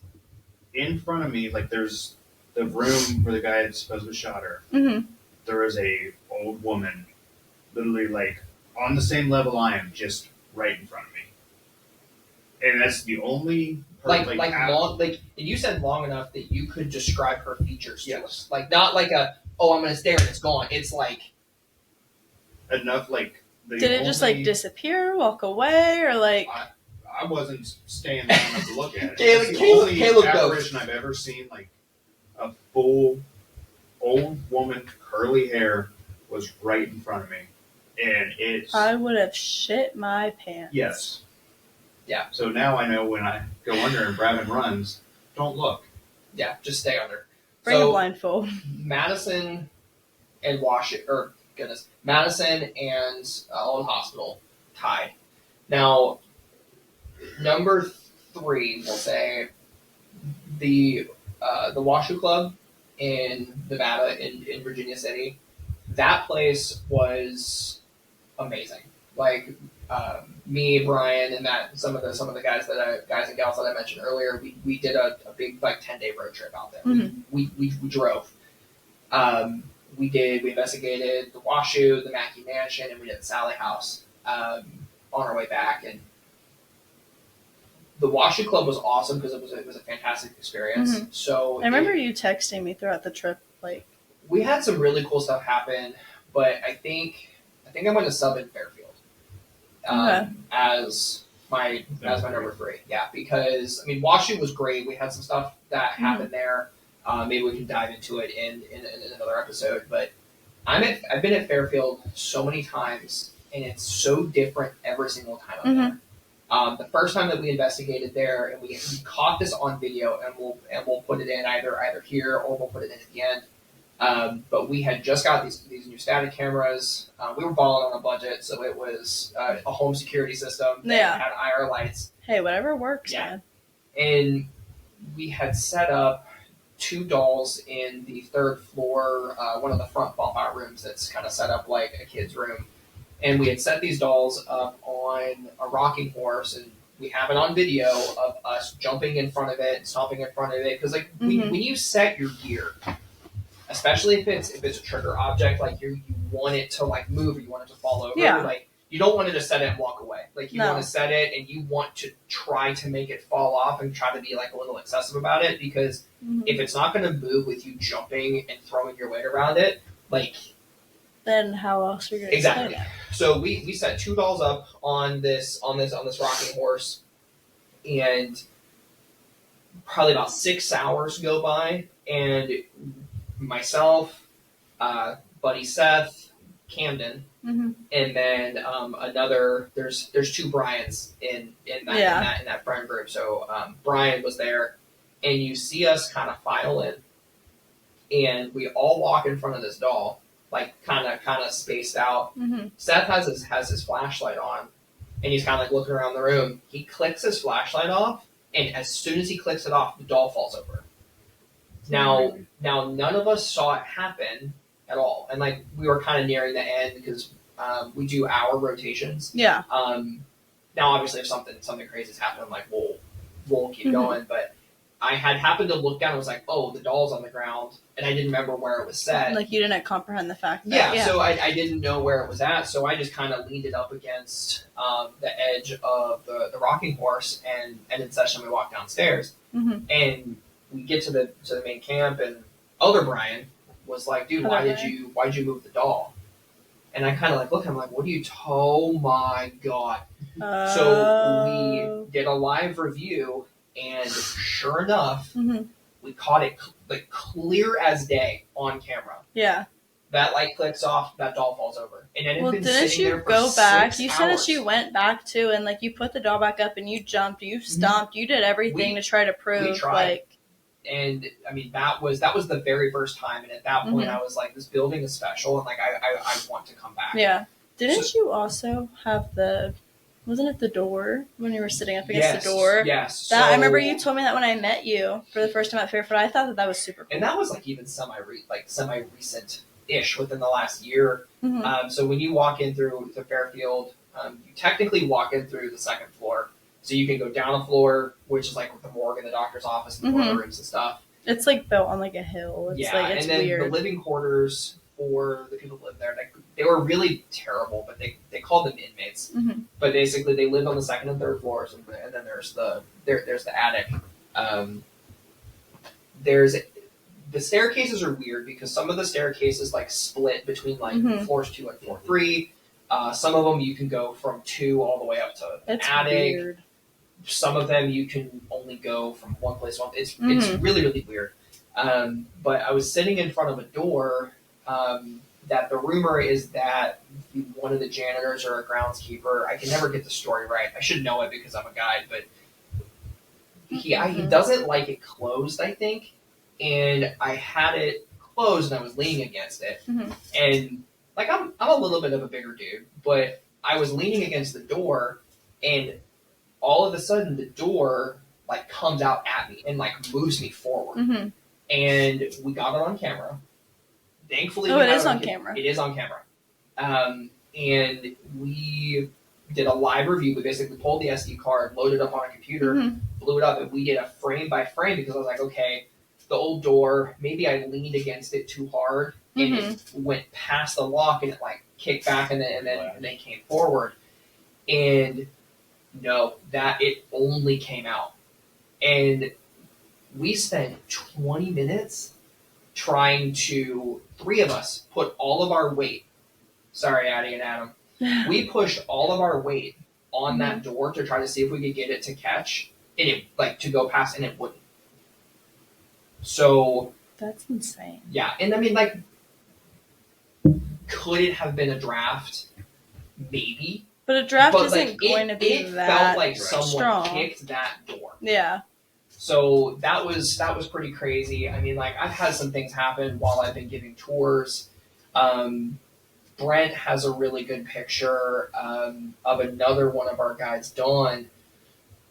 in front of me, like there's the room where the guy had supposedly shot her. Mm-hmm. There is a old woman, literally like on the same level I am, just right in front of me. And that's the only Like long, like and you said long enough that you could describe her features to us. Like not like a I'm gonna stare and it's gone. It's like enough like. The Did it just only- like disappear, walk away, or like? I wasn't staying long enough to look at it. Caleb- It's the Caleb- only Caleb goes. apparition I've ever seen, like a full old woman, curly hair, was right in front of me, and it's I would have shit my pants. yes, Yeah. So now I know when I go under and Brabin runs, don't look. yeah, just stay under. Bring a So blindfold. Madison and Madison and Owen Hospital tied. Now, number 3, we'll say the Washoe Club in Nevada, in Virginia City. That place was amazing. Like me, Brian, and some of the guys and gals that I mentioned earlier, we did a big like 10-day road trip out there. Mm-hmm. We drove. We investigated the Washoe, the Mackey Mansion, and we did the Sally House on our way back. And the Washoe Club was awesome because it was a fantastic experience. Mm-hmm. So I remember you texting me throughout the trip, like we had some really cool stuff happen, but I think I'm going to sub in Fairfield as my number 3. Yeah, because I mean Washoe was great. We had some stuff that happened there. Maybe we can dive into it in another episode. But I've been at Fairfield so many times, and it's so different every single time I'm there. The first time that we investigated there, and we caught this on video, and we'll put it in either here or we'll put it in at the end. But we had just got these new static cameras. We were balling on a budget, so it was a home security system that had IR lights. Hey, whatever works, man. And we had set up 2 dolls in the 3rd floor, one of the front bump out rooms that's kind of set up like a kid's room. And we had set these dolls up on a rocking horse, and we have it on video of us jumping in front of it and stomping in front of it. Because like when you set your gear, especially if it's a trigger object, like you want it to like move or you want it to fall over. Yeah. Like you don't want to just set it and walk away. Like you want to set it and you want to try to make it fall off and try to be like a little excessive about it, because if it's not going to move with you jumping and throwing your weight around it, like then how else are you going to set it? So we set 2 dolls up on this rocking horse, and probably about 6 hours go by, and myself, buddy Seth, Camden, and then another. There's 2 Bryans in that friend group. So Brian was there, and you see us kind of file in, and we all walk in front of this doll, like kind of spaced out. Seth has his flashlight on, and he's kind of like looking around the room. He clicks his flashlight off, and as soon as he clicks it off, the doll falls over. Now none of us saw it happen at all, and like we were kind of nearing the end because we do hour rotations. Yeah. Now obviously if something crazy's happened, like we'll keep going, but I had happened to look down and was like, oh, the doll's on the ground, and I didn't remember where it was set. Like you didn't comprehend the fact that so I didn't know where it was at, so I just kind of leaned it up against the edge of the rocking horse, and in session we walked downstairs, and we get to the main camp, and other Brian was like, dude, why did you move the doll? And I kind of like look at him like, what do you? Oh my god! So we did a live review, and sure enough, we caught it like clear as day on camera. Yeah. That light clicks off, that doll falls over. And then didn't you go back? You said that you went back too, and like you put the doll back up, and you jumped, you stomped, you did everything to try to prove. We tried. And I mean that was the very first time, and at that point I was like, this building is special, and like I want to come back. Yeah. Didn't you also have wasn't it the door when you were sitting up against the door? Yes. I remember you told me that when I met you for the first time at Fairfield. I thought that was super cool. And that was like even semi-recent-ish within the last year. So when you walk in through the Fairfield, you technically walk in through the 2nd floor. So you can go down a floor, which is like with the morgue and the doctor's office and the corner rooms and stuff. It's like built on like a hill. It's and then weird. The living quarters for the people who live there, they were really terrible, but they called them inmates. But basically, they lived on the 2nd and 3rd floors, and then there's the attic. The staircases are weird because some of the staircases like split between like floors 2 and floor 3. Some of them you can go from 2 all the way up to an attic. Weird. Some of them you can only go from one place to one. It's really, really weird. But I was sitting in front of a door that the rumor is that one of the janitors or a groundskeeper, I can never get the story right. I should know it because I'm a guide, but he doesn't like it closed, I think. And I had it closed and I was leaning against it. And like I'm a little bit of a bigger dude, but I was leaning against the door, and all of a sudden the door like comes out at me and like moves me forward. and we got it on camera. Thankfully, Oh, we it have is on camera. It is on camera. And we did a live review. We basically pulled the SD card, loaded it up on a computer, blew it up, and we did a frame by frame because I was like, okay, the old door, maybe I leaned against it too hard and it went past the lock and it like kicked back and then came forward. And no, that it only came out. And we spent 20 minutes trying to, 3 of us put all of our weight. Sorry, Addie and Adam. We pushed all of our weight on that door to try to see if we could get it to catch, and it like to go past, and it wouldn't. So that's insane. Yeah, and I mean, like, could it have been a draft? Maybe. But a draft but, isn't like, going to be it that felt like someone strong. kicked that door. Yeah. So that was pretty crazy. I mean, like, I've had some things happen while I've been giving tours. Brent has a really good picture of another one of our guides, Dawn,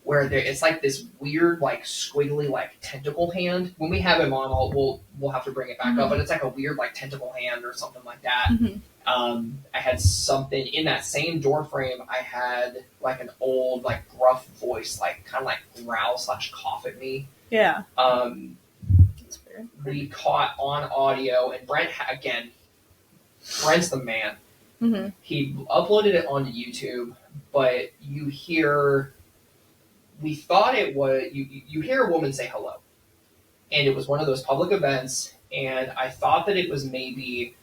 where it's like this weird, like, squiggly, like, tentacle hand. When we have him on, we'll have to bring it back up, but it's like a weird, like, tentacle hand or something like that. I had something in that same door frame. I had like an old, like, gruff voice, like kind of like growl/cough at me. Yeah. That's weird. We caught on audio, and Brent again. Brent's the man. He uploaded it onto YouTube, but you hear. We thought it was you hear a woman say hello, and it was one of those public events, and I thought that it was maybe.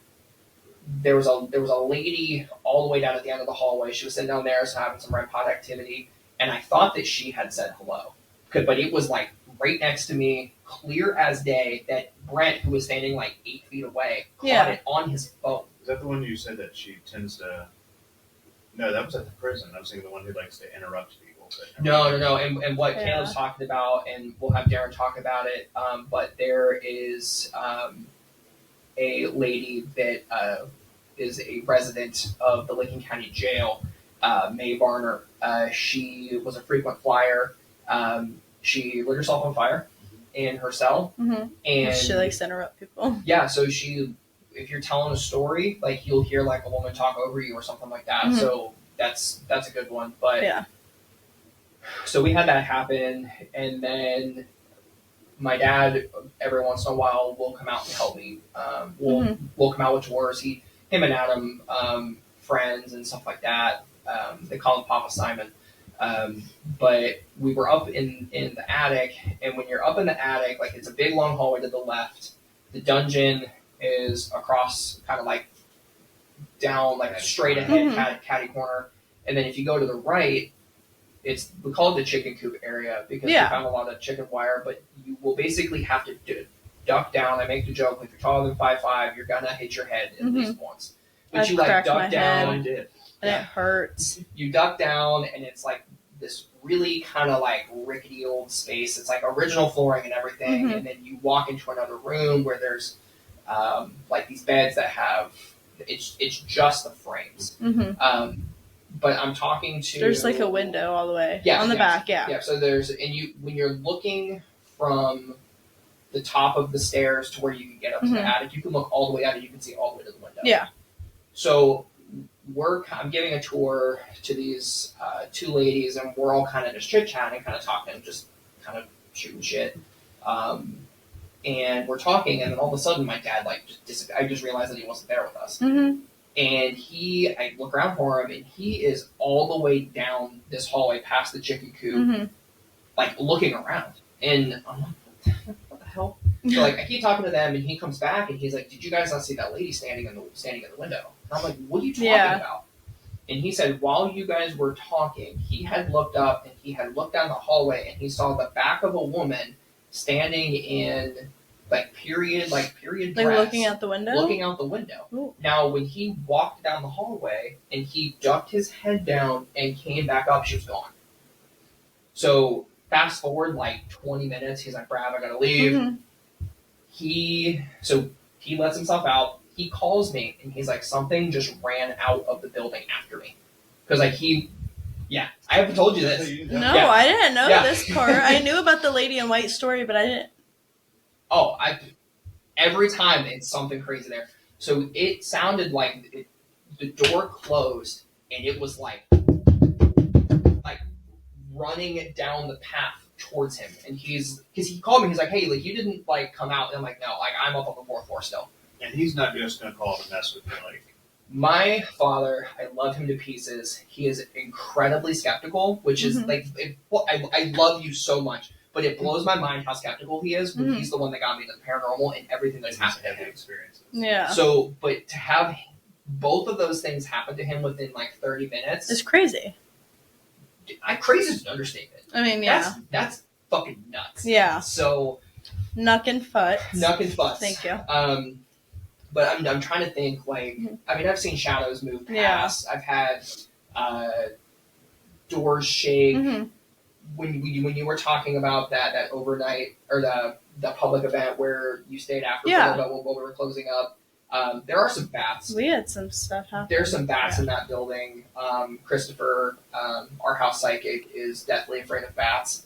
There was a lady all the way down at the end of the hallway. She was sitting down there, so having some red pot activity, and I thought that she had said hello. But it was like right next to me, clear as day, that Brent, who was standing like 8 feet away, caught it on his phone. Is that the one you said that she tends to? No, that was at the prison. I was thinking the one who likes to interrupt people. No. And what Caleb's talking about, and we'll have Darren talk about it. But there is a lady that is a resident of the Licking County Jail, Mae Barner. She was a frequent flyer. She lit herself on fire in her cell. And she likes to interrupt people. Yeah, so if you're telling a story, like, you'll hear like a woman talk over you or something like that. So that's a good one. But yeah. So we had that happen, and then my dad, every once in a while, will come out and help me. We'll come out with tours. Him and Adam, friends and stuff like that. They call him Papa Simon. But we were up in the attic, and when you're up in the attic, like, it's a big long hallway to the left. The dungeon is across, kind of like down, like straight ahead, catty corner. And then if you go to the right, we call it the chicken coop area because we found a lot of chicken wire, but you will basically have to duck down. I make the joke, if you're taller than 5'5", you're gonna hit your head at least once. But you like duck down, and it hurts. You duck down, and it's like this really kind of like rickety old space. It's like original flooring and everything, and then you walk into another room where there's like these beds that have it's just the frames. But I'm talking to. There's like a window all the way on the back. Yeah. So when you're looking from the top of the stairs to where you can get up to the attic, you can look all the way out and you can see all the way to the window. Yeah. So I'm giving a tour to these 2 ladies, and we're all kind of just chit-chatting, kind of talking, just kind of shooting shit. And we're talking, and then all of a sudden my dad just disappeared. I just realized that he wasn't there with us. And I look around for him, and he is all the way down this hallway past the chicken coop, like, looking around. And I'm like, what the hell? So, like, I keep talking to them, and he comes back, and he's like, did you guys not see that lady standing in the window? And I'm like, what are you talking about? And he said, while you guys were talking, he had looked up, and he had looked down the hallway, and he saw the back of a woman standing in period dress, looking out the window. Ooh. Now, when he walked down the hallway and he ducked his head down and came back up, she was gone. So fast forward 20 minutes, he's like, Brav, I gotta leave. He lets himself out. He calls me and he's like, something just ran out of the building after me. Because I haven't told you this. No, I didn't know this part. I knew about the lady in white story, but I didn't. Oh, every time it's something crazy there. So it sounded like the door closed, and it was like running down the path towards him. And because he called me, he's like, "Hey, like you didn't like come out." And I'm like, "No, like I'm up on the 4th floor still." And he's not just gonna call to mess with you, like. My father, I love him to pieces. He is incredibly skeptical, which is like, I love you so much, but it blows my mind how skeptical he is when he's the one that got me into the paranormal and everything that's happened to him. Experiences. Yeah. So, but to have both of those things happen to him within like 30 minutes, It's crazy. Crazy is an understatement. I mean, yeah. That's fucking nuts. Yeah. So, Nuck and futz. Thank you. But I'm trying to think, like, I mean, I've seen shadows move past. I've had doors shake. When you were talking about that overnight, or the public event where you stayed after while we were closing up, there are some bats. We had some stuff happen. There's some bats in that building. Christopher, our house psychic, is deathly afraid of bats.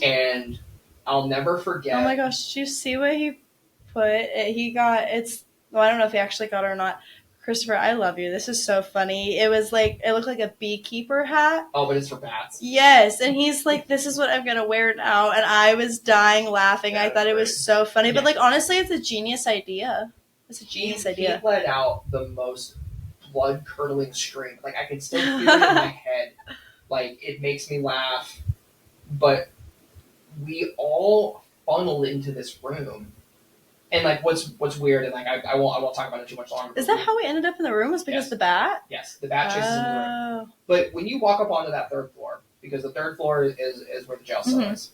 And I'll never forget. Oh my gosh, did you see what he put? Well, I don't know if he actually got it or not. Christopher, I love you. This is so funny. It was like, it looked like a beekeeper hat. Oh, but it's for bats. Yes, and he's like, this is what I'm going to wear now. And I was dying laughing. I thought it was so funny. But like, honestly, it's a genius idea. It's a genius idea. He let out the most blood-curdling scream. Like, I can still hear it in my head. Like, it makes me laugh. But we all funneled into this room. And like, what's weird, and like, I won't talk about it too much longer. Is that how we ended up in the room? Was because the bat? Yes, the bat chases in the room. But when you walk up onto that 3rd floor, because the 3rd floor is where the jail cell is.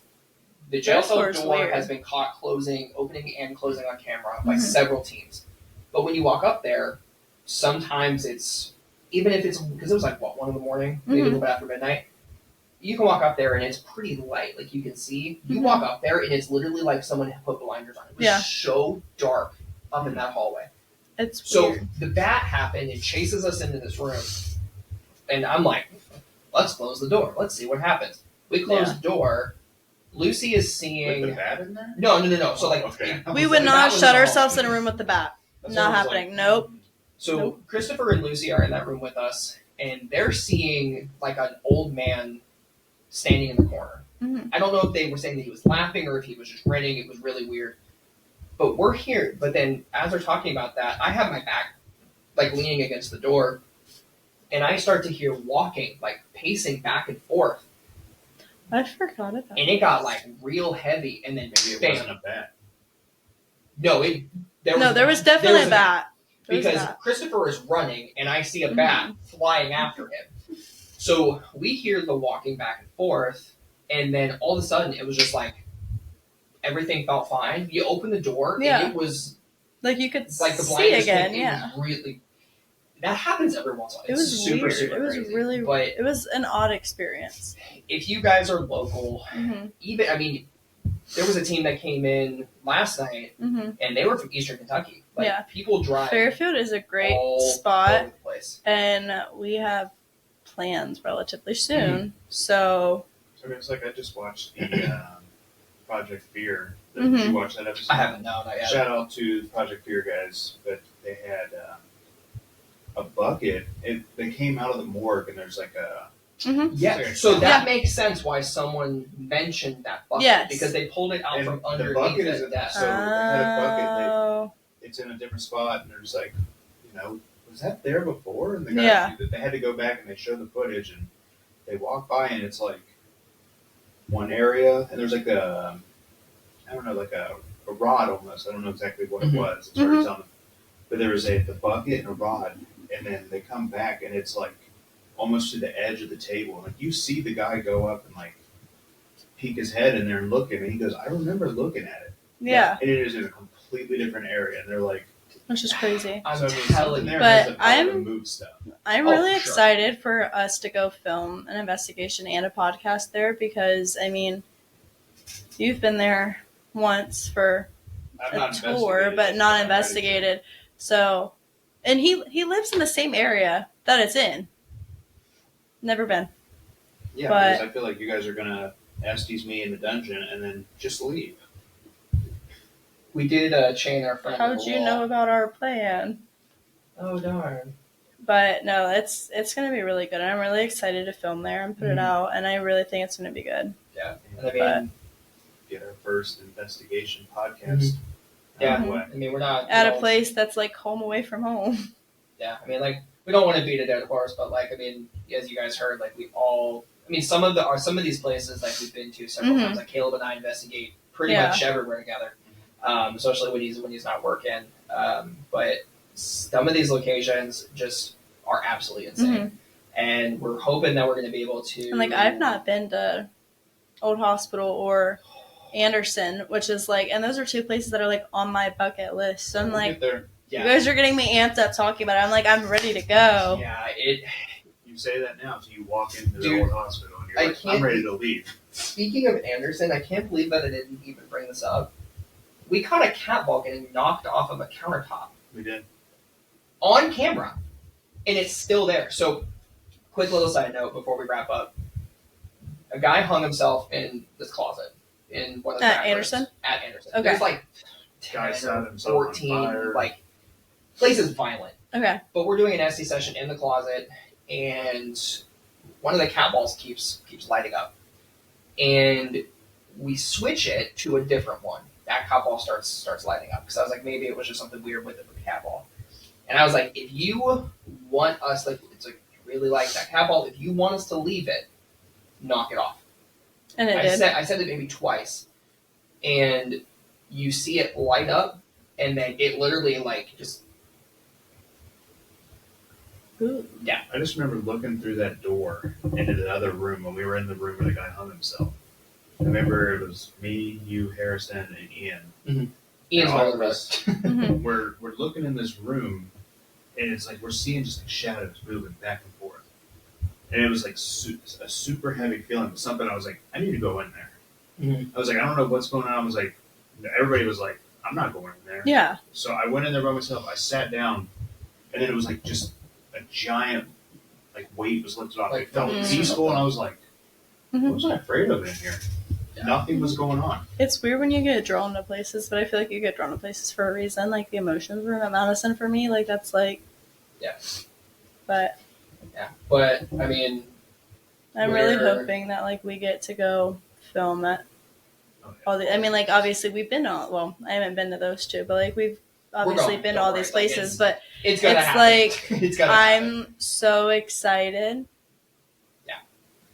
The jail cell door has been caught opening and closing on camera by several teams. But when you walk up there, sometimes it's, even if it's, because it was like, 1 in the morning, maybe a little bit after midnight, you can walk up there and it's pretty light, like you can see. You walk up there and it's literally like someone put blinders on. It was so dark up in that hallway. It's so weird. The bat happened. It chases us into this room, and I'm like, let's close the door. Let's see what happens. We close the door. Lucy is seeing. With the bat in there? No. So like, we would not shut ourselves in a room with the bat. Not happening. Like, nope. So Christopher and Lucy are in that room with us, and they're seeing like an old man standing in the corner. I don't know if they were saying that he was laughing or if he was just grinning. It was really weird. But we're here. But then as they're talking about that, I have my back like leaning against the door, and I start to hear walking, like pacing back and forth. I forgot about that. And it got like real heavy, and then maybe it wasn't a bat. No, there was definitely a bat. Because Christopher is running, and I see a bat flying after him. So we hear the walking back and forth, and then all of a sudden it was just like everything felt fine. You open the door, and it was like you could like the see again. Really, that happens every once in a while. It was super, weird. super it was crazy. Really, but it was an odd experience. If you guys are local, there was a team that came in last night, and they were from Eastern Kentucky. Like, people drive. Fairfield is a great spot, over the place. And we have plans relatively soon. So it's like I just watched the Project Fear. Did you watch that episode? I haven't. No, not yet. Shout out to the Project Fear guys, but they had a bucket. They came out of the morgue, and there's like a. So that makes sense why someone mentioned that bucket, because they pulled it out from underneath the bucket. Is desk. So they had a bucket. It's in a different spot, and there's like, was that there before? And the guy, they had to go back and they showed the footage, and they walk by, and it's like one area, and there's like a rod almost. I don't know exactly what it was. It's hard to tell them. But there was the bucket and a rod, and then they come back, and it's like almost to the edge of the table. Like, you see the guy go up and like peek his head in there and look at it, and he goes, I remember looking at it. Yeah. And it is in a completely different area, and they're like, which is crazy. I'm telling you. But I'm really excited for us to go film an investigation and a podcast there, because you've been there once for a tour, but not investigated. So, and he lives in the same area that it's in. Never been. Yeah, because I feel like you guys are gonna Estes me in the dungeon and then just leave. We did chain our friend. How'd you know about our plan? Oh darn! But no, it's going to be really good. And I'm really excited to film there and put it out. And I really think it's going to be good. Yeah, and I mean, get our first investigation podcast. Yeah, Mhm. I mean, we're not At a place that's like home away from home. Yeah, I mean, like, we don't want to beat a dead horse, but like, I mean, as you guys heard, like, we all. I mean, some of these places like we've been to several times. Like Caleb and I investigate pretty much everywhere together, especially when he's not working. But some of these locations just are absolutely insane, and we're hoping that we're going to be able to. And like, I've not been to Old Hospital or Anderson, which is like, and those are two places that are like on my bucket list. So I'm like, you guys are getting me amped up talking about it. I'm like, I'm ready to go. Yeah, You say that now, so you walk into the Old Hospital and you're like, I'm ready to leave. Speaking of Anderson, I can't believe that I didn't even bring this up. We caught a cat ball getting knocked off of a countertop. We did. On camera. And it's still there. So, quick little side note before we wrap up. A guy hung himself in this closet. In one of the At Anderson? At Anderson. Okay. There's like 10 or 14, like, place is violent. Okay. But we're doing an SD session in the closet, and one of the cat balls keeps lighting up. And we switch it to a different one. That cat ball starts lighting up. Because I was like, maybe it was just something weird with the cat ball. And I was like, if you want us, like, it's like, you really like that cat ball, if you want us to leave it, knock it off. And it did. I said it maybe twice. And you see it light up, and then it literally, like, just. Ooh. Yeah. I just remember looking through that door into the other room when we were in the room where the guy hung himself. I remember it was me, you, Harrison, and Ian. Ian's all one of of the us. rest. We're looking in this room, and it's like we're seeing just like shadows moving back and forth. And it was like a super heavy feeling. But something I was like, I need to go in there. I was like, I don't know what's going on. I was like, everybody was like, I'm not going in there. Yeah. So I went in there by myself. I sat down, and then it was like just a giant like weight was lifted off. It felt peaceful, and I was like, what was I afraid of in here? Yeah. Nothing was going on. It's weird when you get drawn to places, but I feel like you get drawn to places for a reason. Like the emotions room at Madison for me, like that's like. Yeah. But. Yeah, but I mean. I'm really hoping that like we get to go film at all the. I mean, like obviously we've been all. Well, I haven't been to those two, but like we've obviously been to all these places. But it's happen. Like it's I'm so excited. Yeah.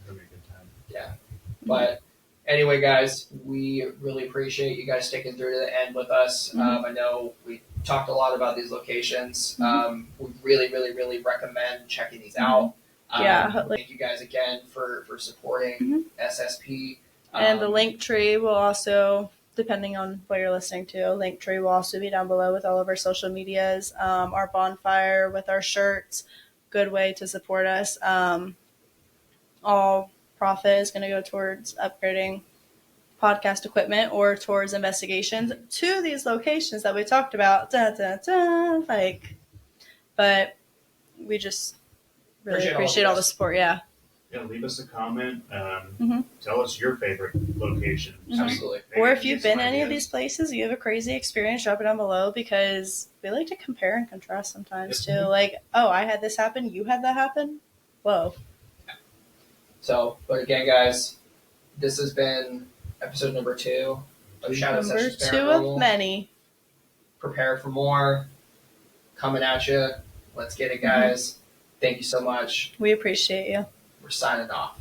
It'll be a good time. Yeah, but anyway, guys, we really appreciate you guys sticking through to the end with us. I know we talked a lot about these locations. We really, really, really recommend checking these out. Thank you guys again for supporting SSP. And the link tree will also, depending on what you're listening to, link tree will also be down below with all of our social medias, our bonfire with our shirts, good way to support us. All profit is going to go towards upgrading podcast equipment or towards investigations to these locations that we talked about. But we just really appreciate all the support. Yeah, leave us a comment. Tell us your favorite location. Absolutely. Or if you've been to any of these places, you have a crazy experience, drop it down below because we like to compare and contrast sometimes too. Like, oh, I had this happen, you had that happen. Whoa. So, but again, guys, this has been episode number 2 of Shadow Sessions Paranormal. Number 2 of many. Prepare for more. Coming at you. Let's get it, guys. Thank you so much. We appreciate you. We're signing off.